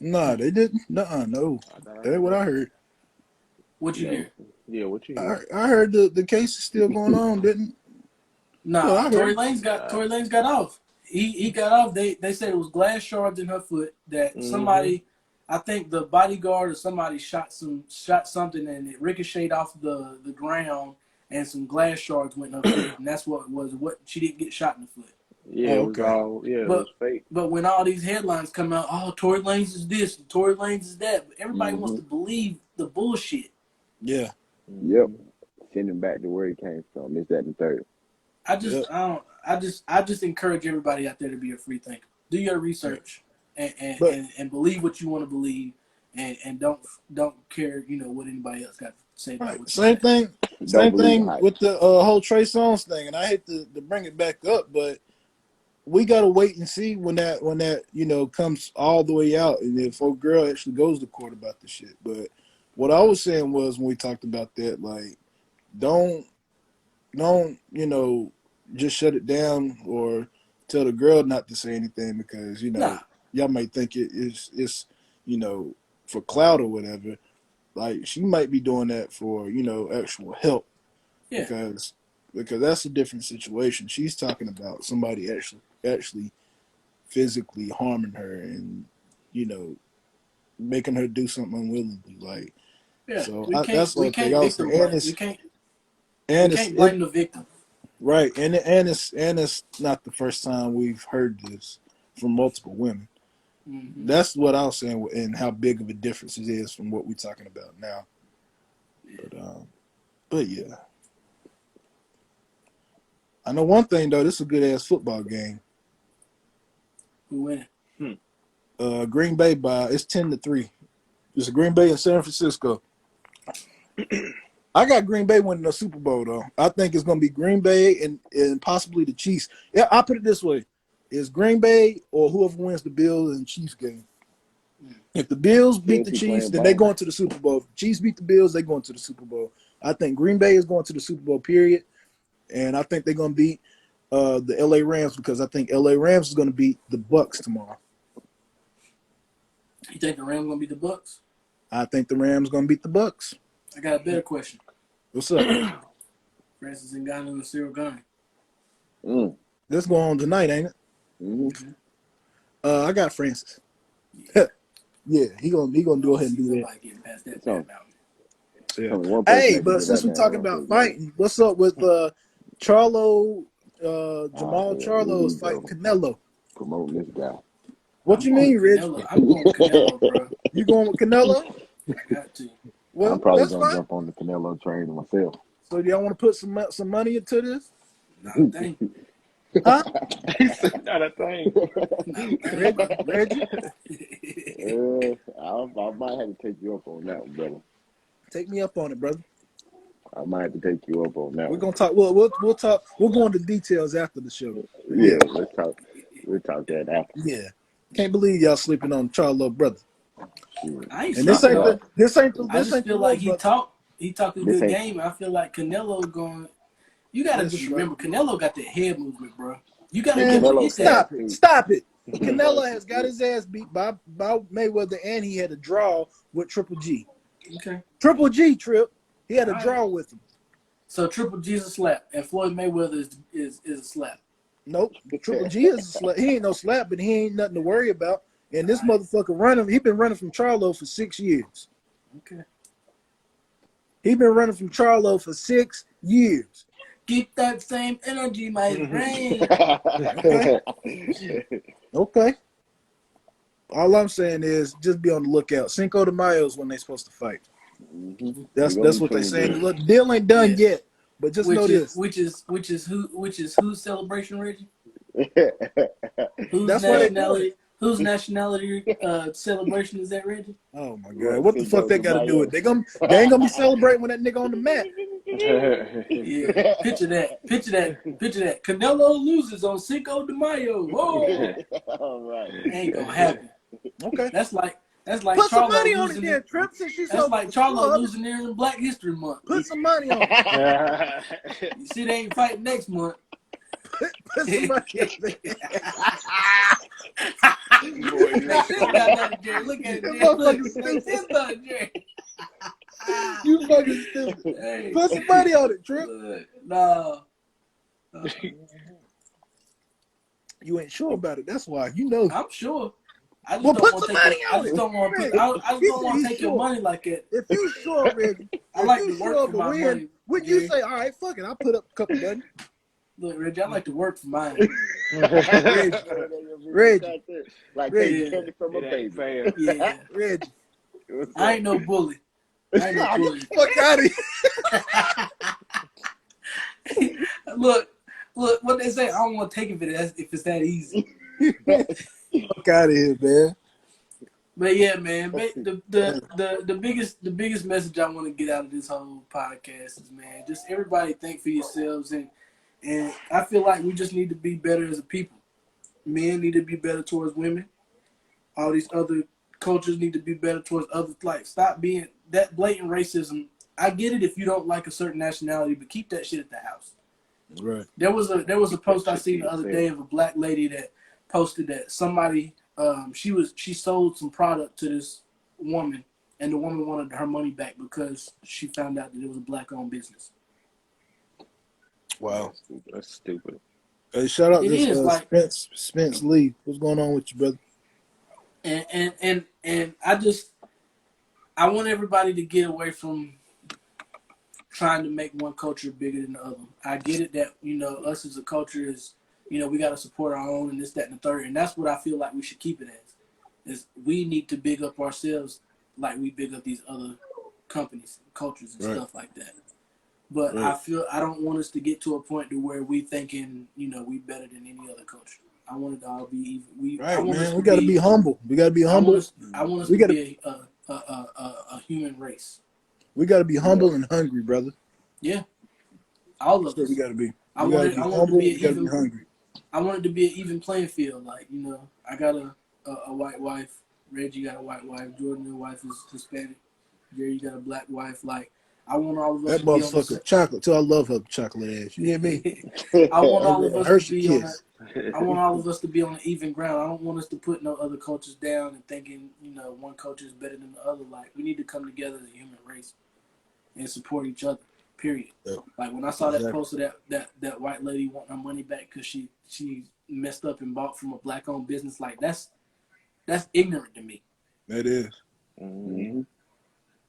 Nah, they didn't. No. That ain't what I heard. What you hear? Yeah, what you hear? I heard the case is still going on, didn't? Nah, Tory Lanez got off. He got off. They said it was glass shards in her foot that somebody, I think the bodyguard or somebody shot something and it ricocheted off the ground and some glass shards went in her foot, and that's what it was. What she didn't get shot in the foot. Yeah, it was fake. But when all these headlines come out, oh, Tory Lanez is this, and Tory Lanez is that, but everybody wants to believe the bullshit. Yeah. Yep. Send him back to where he came from. Is that the third? I just encourage everybody out there to be a free thinker. Do your research and believe what you want to believe, and don't care, what anybody else got to say about it. Same thing with the whole Trey Songz thing, and I hate to bring it back up, but we gotta wait and see when that comes all the way out, and if old girl actually goes to court about the shit. But what I was saying was when we talked about that, like, don't just shut it down or tell the girl not to say anything because y'all might think it's for clout or whatever. Like she might be doing that for actual help, because that's a different situation. She's talking about somebody actually physically harming her and making her do something unwillingly. Like, so that's what they also we can't blame the victim. Right, and it's not the first time we've heard this from multiple women. Mm-hmm. That's what I was saying, and how big of a difference it is from what we're talking about now. But yeah. I know one thing though. This is a good ass football game. Who winning? Green Bay it's 10-3. It's Green Bay and San Francisco. I got Green Bay winning the Super Bowl though. I think it's gonna be Green Bay and possibly the Chiefs. Yeah, I'll put it this way: it's Green Bay or whoever wins the Bills and Chiefs game. If the Bills beat the Chiefs, then they go into the Super Bowl. If the Chiefs beat the Bills, they go into the Super Bowl. I think Green Bay is going to the Super Bowl, period. And I think they're going to beat the LA Rams because I think LA Rams is going to beat the Bucks tomorrow. You think the Rams going to beat the Bucks? I think the Rams going to beat the Bucks. I got a better question. What's up? Francis Ngannou and Cyril Gane. This going on tonight, ain't it? Mm-hmm. I got Francis. Yeah, he gonna go ahead and do that. Getting past that mountain. Yeah. Hey, but since we're talking about fighting, what's up with Charlo? Jamal Charlo is fighting Canelo. Promoting this guy. What you mean, Rich? I'm going with Canelo, bro. You going with Canelo? I got to. Well, I'm probably gonna fine. jump on the Canelo train myself. So do y'all want to put some money into this? Not a thing. Huh? Not a thing. Reggie? I might have to take you up on that one, brother. Take me up on it, brother. I might have to take you up on that. We're gonna talk. We'll talk. We'll go into details after the show. Yeah, let's talk. We'll talk that after. Yeah, can't believe y'all sleeping on Charlo, brother. I ain't and this ain't I just feel like he talked a good ain't. game. I feel like Canelo going. You gotta just remember, Canelo got that head movement, bro. You gotta give him Stop it. Canelo has got his ass beat by Mayweather, and he had a draw with Triple G. Okay. Triple G trip. He had a draw with him. So Triple G's a slap, and Floyd Mayweather is a slap. Nope. Triple G is a slap. He ain't no slap, but he ain't nothing to worry about. And this motherfucker running. He been running from Charlo for 6 years. Okay. He been running from Charlo for 6 years. Keep that same energy, my friend. Okay. All I'm saying is just be on the lookout. Cinco de Mayo is when they supposed to fight. Mm-hmm. That's what they saying. Look, deal ain't done yet, but just know this. Which is whose celebration, Reggie? Whose nationality celebration is that, Reggie? Oh my God! What the fuck they got to do with? They ain't gonna be celebrating with that nigga on the mat. Yeah, picture that. Canelo loses on Cinco de Mayo. Whoa! All right, ain't gonna happen. Okay, that's like put some money on it, there, Trip. Since she's that's like Charlo losing there in Black History Month. Put some money on it. You see, they ain't fighting next month. Put some money on it. Look at it, You fucking stupid. Hey. Put some money on it, Trip. No. You ain't sure about it. That's why. You know. I'm sure. I just well, put some money on it. I just don't want to take your money like that. If you sure, Reggie, I like to work for my money. When you say, all right, fuck it, I'll put up a couple money. Look, Reggie, I like to work for mine. Reggie. Like taking candy from a baby. Yeah. Reggie. I ain't no bully. Fuck out of here. Look, what they say, I don't want to take it if it's that easy. Fuck out of here, man. But yeah, man, the biggest message I want to get out of this whole podcast is, man, just everybody think for yourselves, and I feel like we just need to be better as a people. Men need to be better towards women. All these other cultures need to be better towards others. Like, stop being that blatant racism. I get it if you don't like a certain nationality, but keep that shit at the house. Right. There was a post I seen the other day of a black lady that posted that somebody she sold some product to this woman, and the woman wanted her money back because she found out that it was a black-owned business. Wow, that's stupid. Hey, shout out to Spence Lee. What's going on with you, brother? And I want everybody to get away from trying to make one culture bigger than the other. I get it that, us as a culture is, we got to support our own and this, that, and the third. And that's what I feel like we should keep it as. Is we need to big up ourselves like we big up these other companies, cultures, and stuff like that. But I don't want us to get to a point to where we thinking, you know, we better than any other culture. I want it to all be even. I want man. We got to be humble. We got to be humble. I want us to be a human race. We got to be humble and hungry, brother. Yeah, all of us. We got to be. I want it to be hungry. I want it to be an even playing field. Like, you know, I got a white wife. Reggie got a white wife. Jordan's wife is Hispanic. Jerry got a black wife. Like, I want all of us to be on the same. Chocolate too. I love her chocolate ass. You hear me? I want all of us to be on I want all of us to be on an even ground. I don't want us to put no other cultures down and thinking, you know, one culture is better than the other. Like, we need to come together as a human race and support each other. Period. Yeah. Like, when I saw that post of that white lady wanting her money back because she messed up and bought from a black-owned business, like, that's ignorant to me. That is. Mm-hmm.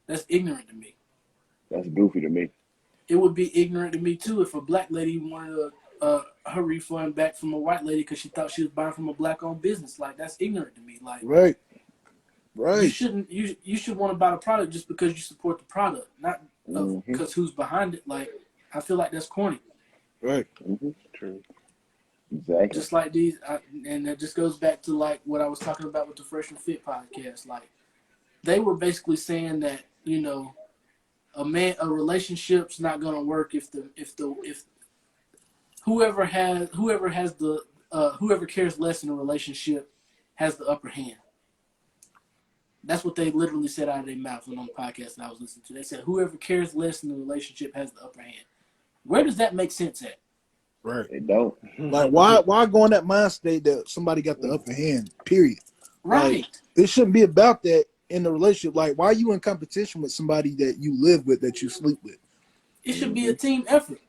That's ignorant to me. That's goofy to me. It would be ignorant to me too if a black lady wanted her refund back from a white lady because she thought she was buying from a black-owned business. Like, that's ignorant to me. Like, right. You should want to buy the product just because you support the product, not because who's behind it. Like, I feel like that's corny. Right. Mm-hmm. True. Exactly. Just like these, and that just goes back to like what I was talking about with the Fresh and Fit podcast. Like, they were basically saying that, you know, a relationship's not gonna work if whoever cares less in a relationship has the upper hand. That's what they literally said out of their mouth on the podcast that I was listening to. They said whoever cares less in the relationship has the upper hand. Where does that make sense at? Right. It don't. Like, why go in that mind state that somebody got the upper hand, period? Right. Like, it shouldn't be about that in the relationship. Like, why are you in competition with somebody that you live with, that you sleep with? It should be a team effort.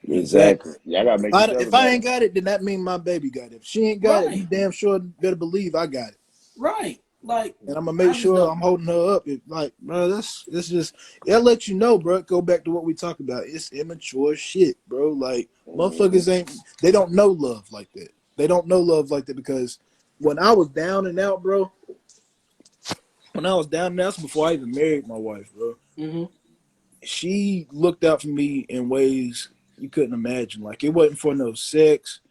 Exactly. Yeah, I gotta make if I ain't got it, then that means my baby got it. If she ain't got it, you damn sure better believe I got it. Right. Like, and I'm gonna make sure I'm holding her up. Like, bro, it's just that let you know, bro. Go back to what we talked about. It's immature shit, bro. Like, motherfuckers they don't know love like that. They don't know love like that because when I was down and out, bro. When I was down and out, that's before I even married my wife, bro. Mm-hmm. She looked out for me in ways you couldn't imagine. Like, it wasn't for no sex.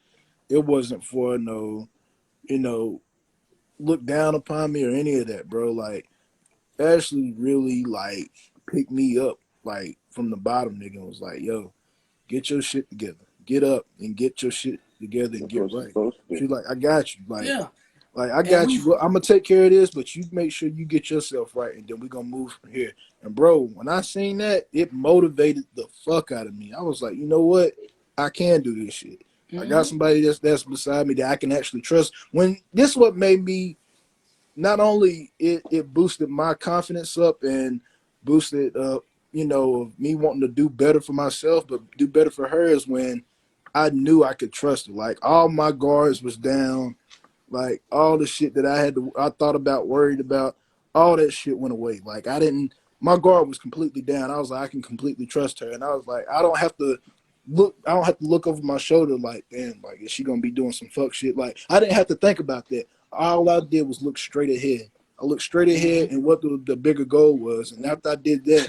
It wasn't for no, you know, look down upon me or any of that, bro. Like, Ashley really, like, picked me up, like, from the bottom, nigga, and was like, yo, get your shit together. Get up and get your shit together and get right. She's like, I got you. Like, like, I got you. I'm going to take care of this, but you make sure you get yourself right, and then we're going to move from here. And, bro, when I seen that, it motivated the fuck out of me. I was like, you know what? I can do this shit. Mm-hmm. I got somebody that's beside me that I can actually trust. When this is what made me, not only it boosted my confidence up and boosted, you know, me wanting to do better for myself, but do better for her is when I knew I could trust her. Like, all my guards was down. Like, all the shit that I thought about, worried about, all that shit went away. Like, my guard was completely down. I was like, I can completely trust her. And I was like, I don't have to look over my shoulder like, damn, like, is she going to be doing some fuck shit? Like, I didn't have to think about that. All I did was look straight ahead. I looked straight ahead and what the bigger goal was. And after I did that,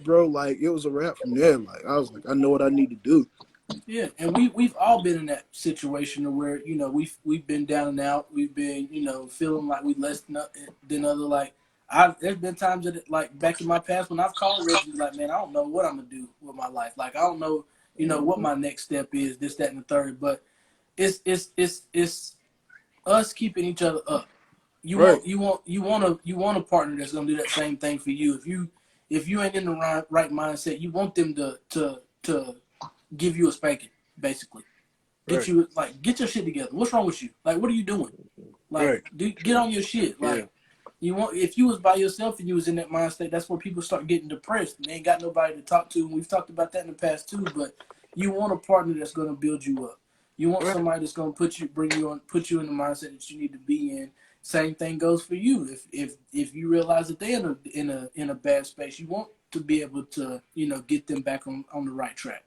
bro, like, it was a wrap from there. Like, I was like, I know what I need to do. Yeah, and we've all been in that situation where, you know, we've been down and out. We've been, you know, feeling like we less than other. Like, there's been times that, like, back in my past when I've called Reggie, like, man, I don't know what I'm gonna do with my life. Like, I don't know, you know, what my next step is, this, that, and the third. But it's us keeping each other up. You want a partner that's gonna do that same thing for you. If you ain't in the right mindset, you want them to give you a spanking, basically. Get your shit together. What's wrong with you? Like, what are you doing? Like, get on your shit. Like, if you was by yourself and you was in that mindset, that's where people start getting depressed and they ain't got nobody to talk to. And we've talked about that in the past too. But you want a partner that's gonna build you up. You want somebody that's gonna put you in the mindset that you need to be in. Same thing goes for you. If you realize that they're in a bad space, you want to be able to, you know, get them back on the right track.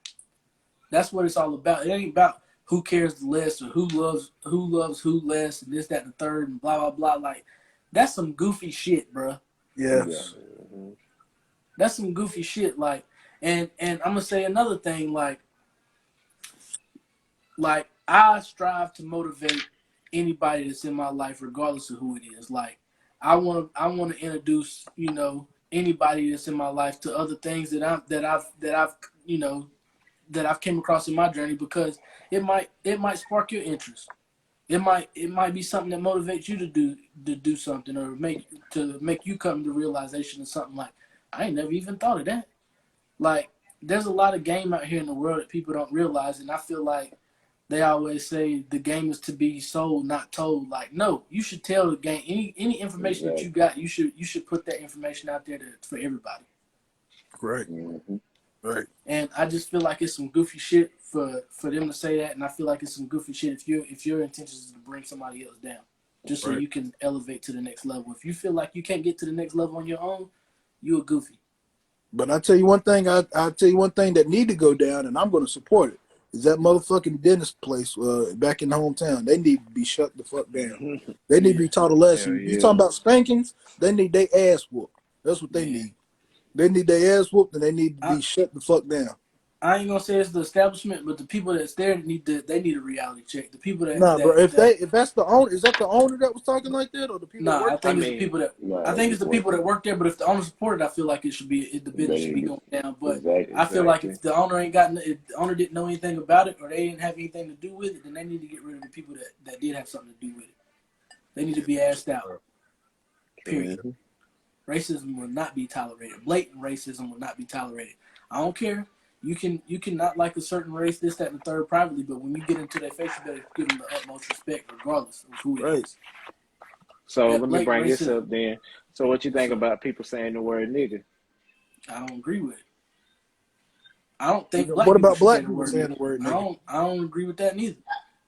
That's what it's all about. It ain't about who cares less or who loves who less and this, that, and the third and blah, blah, blah. Like, that's some goofy shit, bro. Yes. That's some goofy shit. Like, and I'm gonna say another thing. Like I strive to motivate anybody that's in my life, regardless of who it is. Like, I want to introduce, anybody that's in my life to other things that I've came across in my journey, because it might spark your interest. It might be something that motivates you to do something, or make you come to realization of something. Like, I ain't never even thought of that. Like, there's a lot of game out here in the world that people don't realize, and I feel like they always say the game is to be sold, not told. Like, no, you should tell the game any information that you got. You should put that information out there for everybody. Right. Mm-hmm. Right. And I just feel like it's some goofy shit for them to say that, and I feel like it's some goofy shit if your intention is to bring somebody else down, just so you can elevate to the next level. If you feel like you can't get to the next level on your own, you a goofy. But I tell you one thing, I'll tell you one thing that need to go down, and I'm going to support it. Is that motherfucking dentist place back in the hometown? They need to be shut the fuck down. They need to be taught a lesson. You talking about spankings? They need their ass whooped. That's what they need. They need their ass whooped, and they need to be shut the fuck down. I ain't gonna say it's the establishment, but the people that's there need a reality check. The people that bro. If that's the owner, is that the owner that was talking like that, or the people? Nah, I think it's the people that. I think it's the people that work there. But if the owner supported, I feel like the business should be going down. But I feel like if the owner if the owner didn't know anything about it, or they didn't have anything to do with it, then they need to get rid of the people that did have something to do with it. They need to be asked out. Period. Mm-hmm. Racism will not be tolerated. Blatant racism will not be tolerated. I don't care. You can not like a certain race, this, that, and the third privately, but when you get into their face, you better give them the utmost respect, regardless of who it is. So let me bring this up then. So what you think about people saying the word nigga? I don't agree with it. I don't think what about black people saying the word nigga? I don't agree with that neither.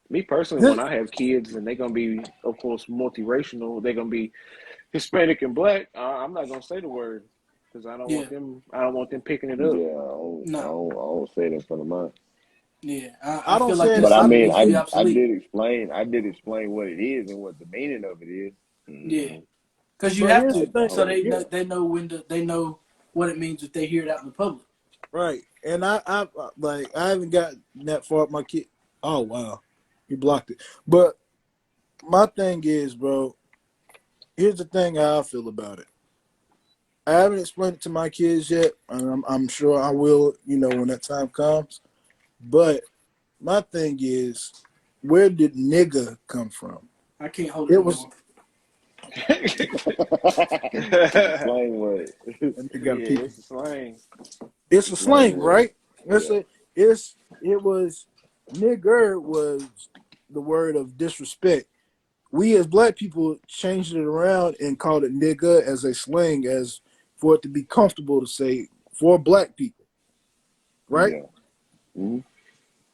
Me personally, when I have kids and they're gonna be, of course, multiracial, they're gonna be Hispanic and black, I'm not gonna say the word. Because I don't want them picking it up. Yeah, I don't say it in front of mine. Yeah, I don't feel like. But I mean, I did explain what it is and what the meaning of it is. Mm-hmm. Yeah, because you have to, so they know they know what it means if they hear it out in the public. Right, and I haven't gotten that far with my kid. Oh wow, he blocked it. But my thing is, bro, here's the thing how I feel about it. I haven't explained it to my kids yet, and I'm sure I will, when that time comes. But my thing is, where did nigga come from? I can't hold it. It was. Slang word. It's a slang. It's a slang, right? It was nigger was the word of disrespect. We as black people changed it around and called it nigga as a slang, as for it to be comfortable to say for black people, right? Yeah. Mm-hmm.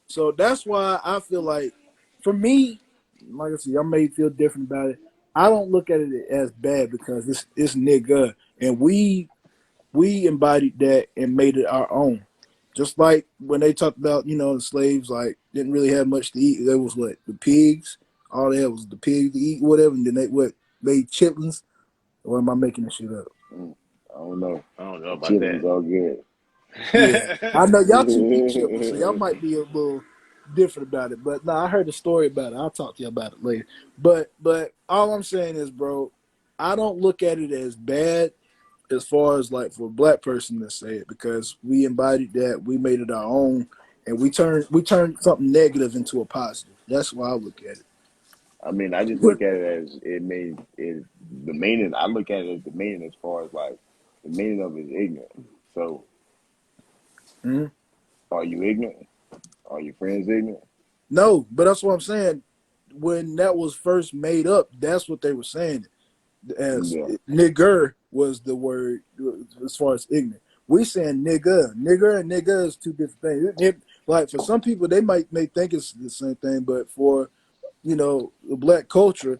So that's why I feel like, for me, like I said, I may feel different about it. I don't look at it as bad because it's nigga, and we embodied that and made it our own. Just like when they talked about, the slaves didn't really have much to eat. There was the pigs. All they had was the pigs to eat, whatever. And then they made chitlins. Or am I making this shit up? I don't know about chitlins that. All good. Yeah, I know y'all two eat chitlins, so y'all might be a little different about it. But no, I heard a story about it. I'll talk to you about it later. But all I'm saying is, bro, I don't look at it as bad as far as for a black person to say it, because we embodied that, we made it our own, and we turned something negative into a positive. That's why I look at it. I mean, I just look at it as the meaning. I look at it as the meaning as far as the meaning of it is ignorant. So, Are you ignorant? Are your friends ignorant? No, but that's what I'm saying. When that was first made up, that's what they were saying. As nigger was the word as far as ignorant. We saying nigga and nigga is two different things. For some people, they may think it's the same thing, but for the black culture,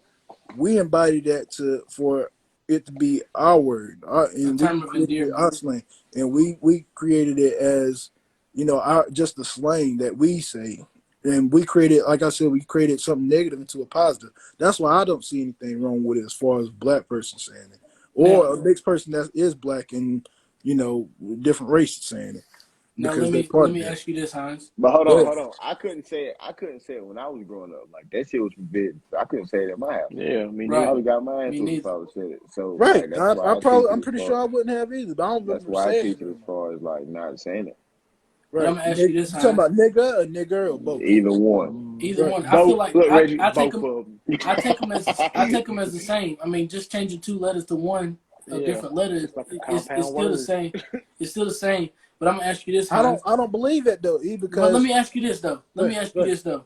we embody that for it to be our word, and we created our slang, and we created it as just the slang that we say. And we created, like I said, we created something negative into a positive. That's why I don't see anything wrong with it as far as a black person saying it. Or a mixed person that is black and, different races saying it. Now let me ask you this, Hines. But hold on. I couldn't say it when I was growing up. Like that shit was forbidden. So I couldn't say it at my house. Yeah, right. I probably got my ass if I would said it. So right, like, that's why I'm pretty sure I wouldn't have either. But I don't that's remember why I saying teach it. it as far as like not saying it. Right. But I'm gonna ask you this, You talking about nigga or nigger or both? Either one. Either right. one. Both. I feel like Look, Reggie, I take both them. of them. I take them as the same. I mean, just changing 2 letters to one, a different letter. It's like a It's compound still the word. same. It's still the same. But I'm gonna ask you this, Hines. I don't believe that though, because. But let me ask you this though.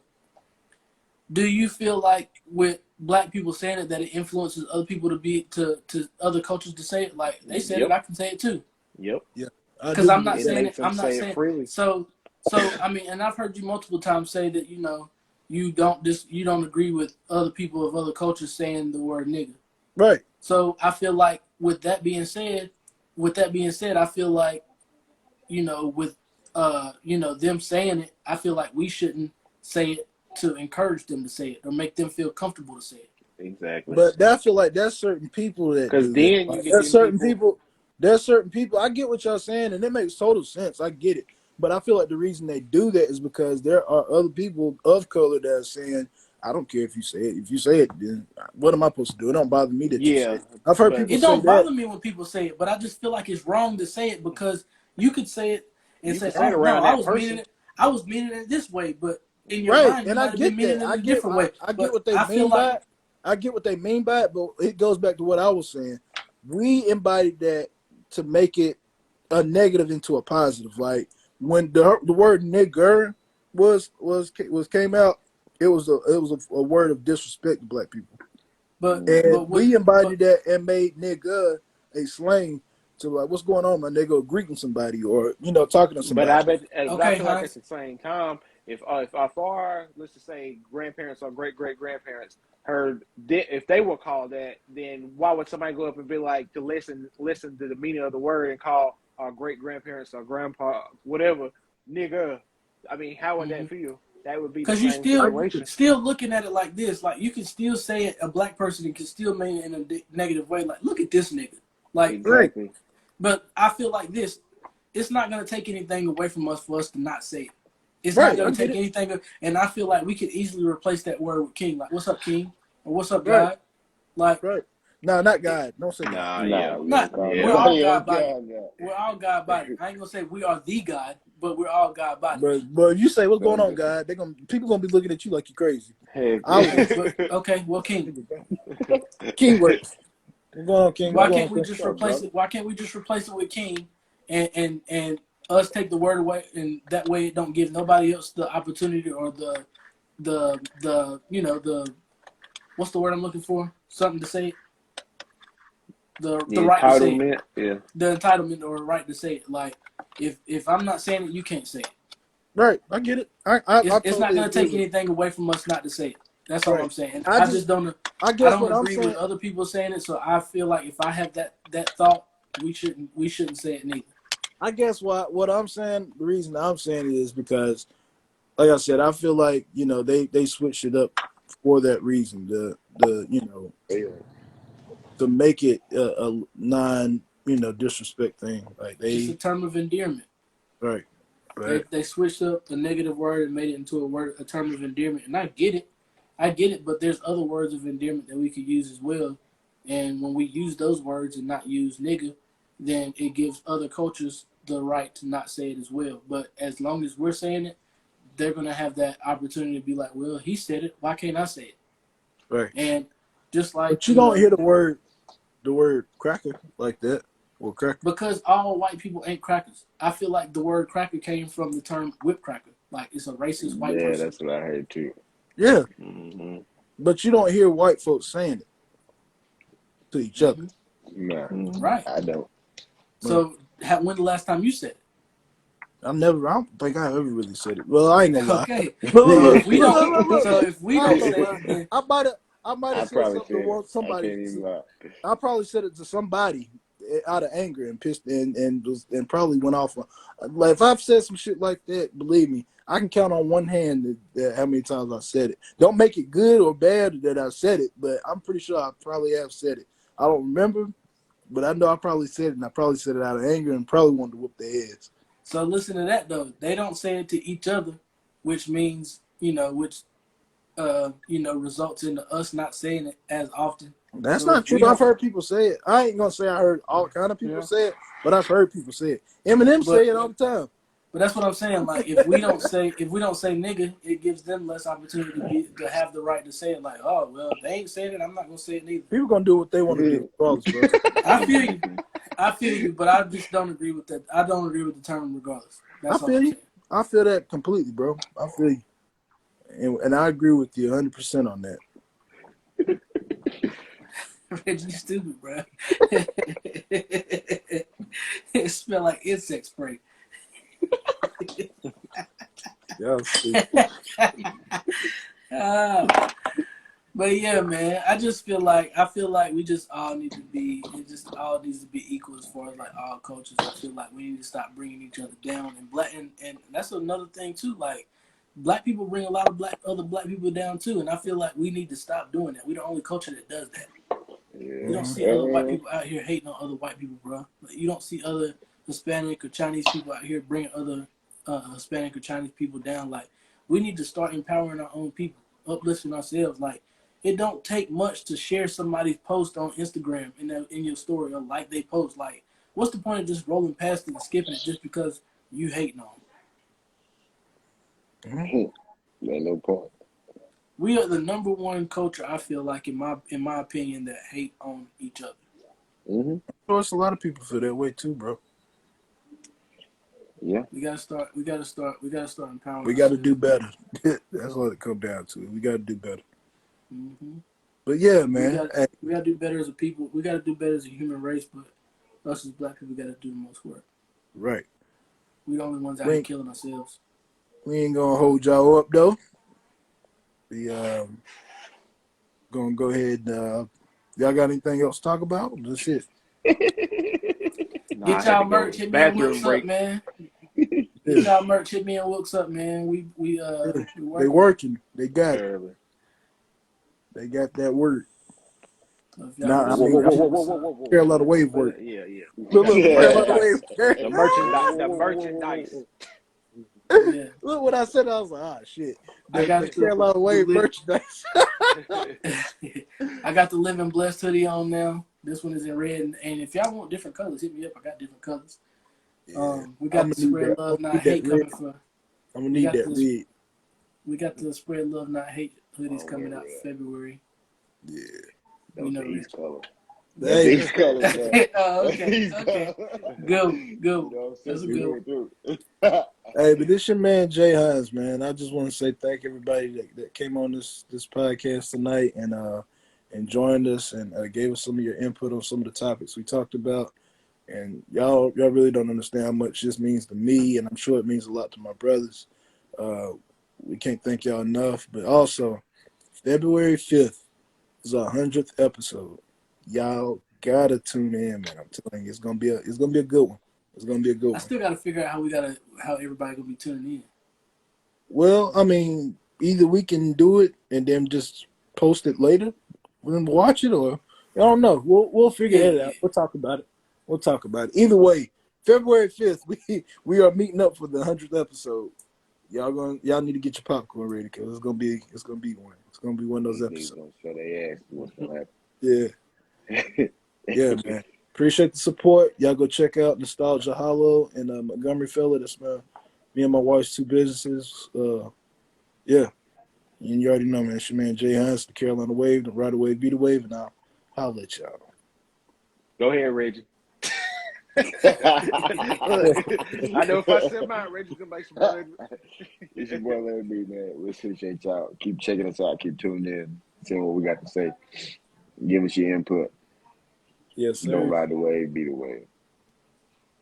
Do you feel like with black people saying it that it influences other people to other cultures to say it? Like they said it, I can say it too. Yep. Yeah. Because I'm not saying it. I'm not say saying it freely. So I mean, and I've heard you multiple times say that you don't agree with other people of other cultures saying the word nigga. Right. So I feel like with that being said, I feel like with them saying it, I feel like we shouldn't say it to encourage them to say it or make them feel comfortable to say it. Exactly. But I feel like there's certain people that because then like, you get there's certain people. There's certain people. I get what y'all saying, and it makes total sense. I get it. But I feel like the reason they do that is because there are other people of color that are saying, I don't care if you say it. If you say it, then what am I supposed to do? It don't bother me that you say it. I've heard people say that. It don't bother me when people say it, but I just feel like it's wrong to say it because you could say it and say, "Oh no, I was meaning it this way," but in your mind, you might have been meaning it in a different way. I get what they mean by it. I get what they mean by it, but it goes back to what I was saying. We embodied that to make it a negative into a positive. Like when the word nigger came out, it was a word of disrespect to black people. But we embodied that and made nigga a slang to like, what's going on, my nigga, greeting somebody or talking to somebody. But I feel like at the same time, if our let's just say grandparents or great grandparents heard if they were called that, then why would somebody go up and be like to listen to the meaning of the word and call our great grandparents or grandpa whatever nigga? I mean, how would that feel? That would be because you still looking at it like this. Like you can still say it, a black person can still mean it in a negative way. Like look at this nigga. Like exactly. But I feel like this. It's not going to take anything away from us for us to not say it. It's not going to take anything. And I feel like we could easily replace that word with king. Like, what's up, king? Or what's up, God? Like, no, not God. Don't say God. We're all God bodied. We're all God bodied. I ain't going to say we are the God, but we're all God bodied. But if you say, what's going on, God? People going to be looking at you like you're crazy. Okay, well, king. King works. What's going on, king? Why can't we just replace it? Why can't we just replace it with king and us take the word away, and that way it don't give nobody else the opportunity or the what's the word I'm looking for? Something to say. The right to say it. Yeah. The entitlement or right to say it. Like if I'm not saying it, you can't say it. Right, I get it. It's not going to take anything away from us not to say it. That's all I'm saying. I don't agree with other people saying it, so I feel like if I have that thought, we shouldn't say it neither. I guess what I'm saying, the reason I'm saying it is because, like I said, I feel like they switched it up for that reason. To make it a non disrespect thing. Like it's a term of endearment. Right. They switched up the negative word and made it into a term of endearment, and I get it, but there's other words of endearment that we could use as well. And when we use those words and not use nigga, then it gives other cultures the right to not say it as well. But as long as we're saying it, they're going to have that opportunity to be like, well, he said it. Why can't I say it? Right. And just like... But you don't hear the word cracker like that. Or cracker. Because all white people ain't crackers. I feel like the word cracker came from the term whip cracker. Like it's a racist white person. Yeah, that's what I heard too. Yeah. Mm-hmm. But you don't hear white folks saying it to each other. No. Right. I don't. So when the last time you said it? I don't think I ever really said it. Well, I ain't gonna lie. Okay. If we don't say it, then I might have said something to somebody. I probably said it to somebody out of anger and pissed and probably went off. Like if I've said some shit like that, believe me, I can count on one hand how many times I said it. Don't make it good or bad that I said it, but I'm pretty sure I probably have said it. I don't remember, But I know I probably said it, and I probably said it out of anger and probably wanted to whoop their ass. So listen to that, though. They don't say it to each other, which means, results into us not saying it as often. That's not true. I've heard people say it. I ain't going to say I heard all kind of people say it, but I've heard people say it. Eminem say it all the time. But that's what I'm saying. Like, if we don't say nigga, it gives them less opportunity to have the right to say it. Like, oh well, they ain't saying it, I'm not gonna say it neither. People gonna do what they want to do, regardless, bro. I feel you, but I just don't agree with that. I don't agree with the term regardless. That's I feel you. I feel that completely, bro. I feel you, and I agree with you 100% on that. Reggie, you stupid, bro. It smell like insect spray. But yeah, man, I feel like we just all need to be. It just all needs to be equal as far as like all cultures. I feel like we need to stop bringing each other down, and that's another thing too. Like, black people bring a lot of other black people down too, and I feel like we need to stop doing that. We're the only culture that does that. Yeah. You don't see other white people out here hating on other white people, bro. Like, you don't see other Hispanic or Chinese people out here bringing other Hispanic or Chinese people down. Like, we need to start empowering our own people, uplifting ourselves. Like, it don't take much to share somebody's post on Instagram in your story or like they post. Like, what's the point of just rolling past it and skipping it just because you hating on them? Mm-hmm. No point. We are the number one culture, I feel like, in my opinion, that hate on each other. Mm-hmm. Of course, a lot of people feel that way too, bro. Yeah. We gotta start empowering. We gotta do better. That's what it comes down to. We gotta do better. Mm-hmm. But yeah, man. We gotta do better as a people. We gotta do better as a human race, but us as black people gotta do the most work. Right. We the only ones out here killing ourselves. We ain't gonna hold y'all up though. We gonna go ahead. Y'all got anything else to talk about? That's it. Get y'all merch. Hit me and Wilkes up, man. Get y'all merch. Hit me and Wilkes up, man. We they working. They got it. They got that word. Nah, Carolina Wave work. Yeah. Carolina Wave. The merchandise. Yeah. Look what I said. I was like, ah, shit. I got the Carolina Wave merchandise. I got the Living Blessed hoodie on now. This one is in red, and if y'all want different colors, hit me up. I got different colors. Yeah. We got the Spread Love Not Hate coming for. I'm gonna need that red. We got the Spread Love Not Hate hoodies coming out February. Yeah. We know these colors. These colors. Oh, okay. Go. That's a good one. Hey, but this your man Jay Hines, man. I just want to say thank everybody that came on this podcast tonight and joined us and gave us some of your input on some of the topics we talked about. And y'all really don't understand how much this means to me, and I'm sure it means a lot to my brothers. We can't thank y'all enough. But also, February 5th is our 100th episode. Y'all gotta tune in, man. I'm telling you, it's gonna be a good one. It's gonna be a good one. I still gotta figure out how everybody gonna be tuning in. Well, I mean, either we can do it and then just post it later, then watch it, or I don't know. We'll figure it out. We'll talk about it. Either way, February 5th, we are meeting up for the 100th episode. Y'all need to get your popcorn ready because it's gonna be one. It's gonna be one of those episodes. Gonna show their ass what's gonna happen. Yeah. Yeah, man. Appreciate the support. Y'all go check out Nostalgia Hollow in Montgomery, Fella. That's me and my wife's two businesses. Yeah. And you already know, man. It's your man Jay Hines, the Carolina Wave, the Rider Wave, Be the Wave, and I'll holler at y'all. Go ahead, Reggie. I know if I said mine, Reggie's gonna make some money. It's your boy Larry B, man. We appreciate y'all. Keep checking us out. Keep tuning in. Seeing what we got to say. Give us your input. Yes, sir. Don't ride the wave, be the wave.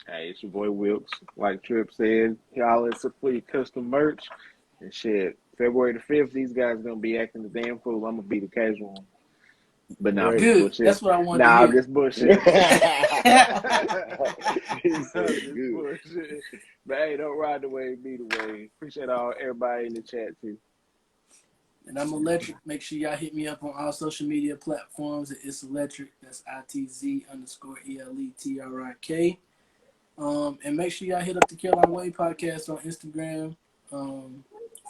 Hey, it's your boy Wilkes. Like Trip said, y'all is for your custom merch. And shit, February the 5th, these guys gonna be acting the damn fool. I'm gonna be the casual one. But nah, I'm good. That's what I wanted to hear. I'm just bullshit. Bullshit. But hey, don't ride the wave, be the wave. Appreciate everybody in the chat too. And I'm Electric. Make sure y'all hit me up on all social media platforms at It's Electric. That's ITZ_ELETRIK. And make sure y'all hit up the Carolina Way podcast on Instagram,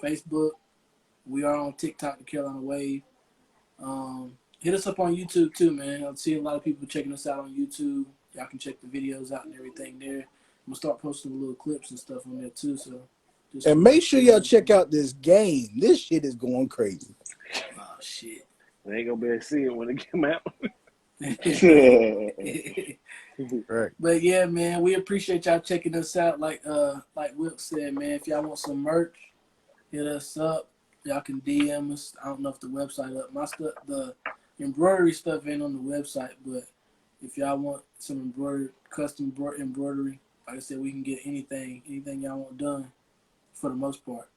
Facebook. We are on TikTok, the Carolina Wave. Hit us up on YouTube too, man. I've seen a lot of people checking us out on YouTube. Y'all can check the videos out and everything there. I'm gonna start posting little clips and stuff on there too. So, and make sure y'all check out this game. This shit is going crazy. Oh shit! They ain't gonna be able to see it when it come out. Right. But yeah, man, we appreciate y'all checking us out. Like Wilk said, man, if y'all want some merch, hit us up. Y'all can DM us. I don't know if the website up. My stuff, the embroidery stuff ain't on the website, but if y'all want some embroidered, custom embroidery, like I said, we can get anything y'all want done for the most part.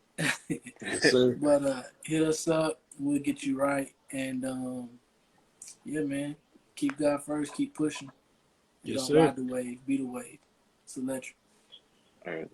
Yes, sir. But hit us up. We'll get you right. And yeah, man, keep God first. Keep pushing. Yes, Don't sir. ride the wave. Be the wave. It's electric. All right.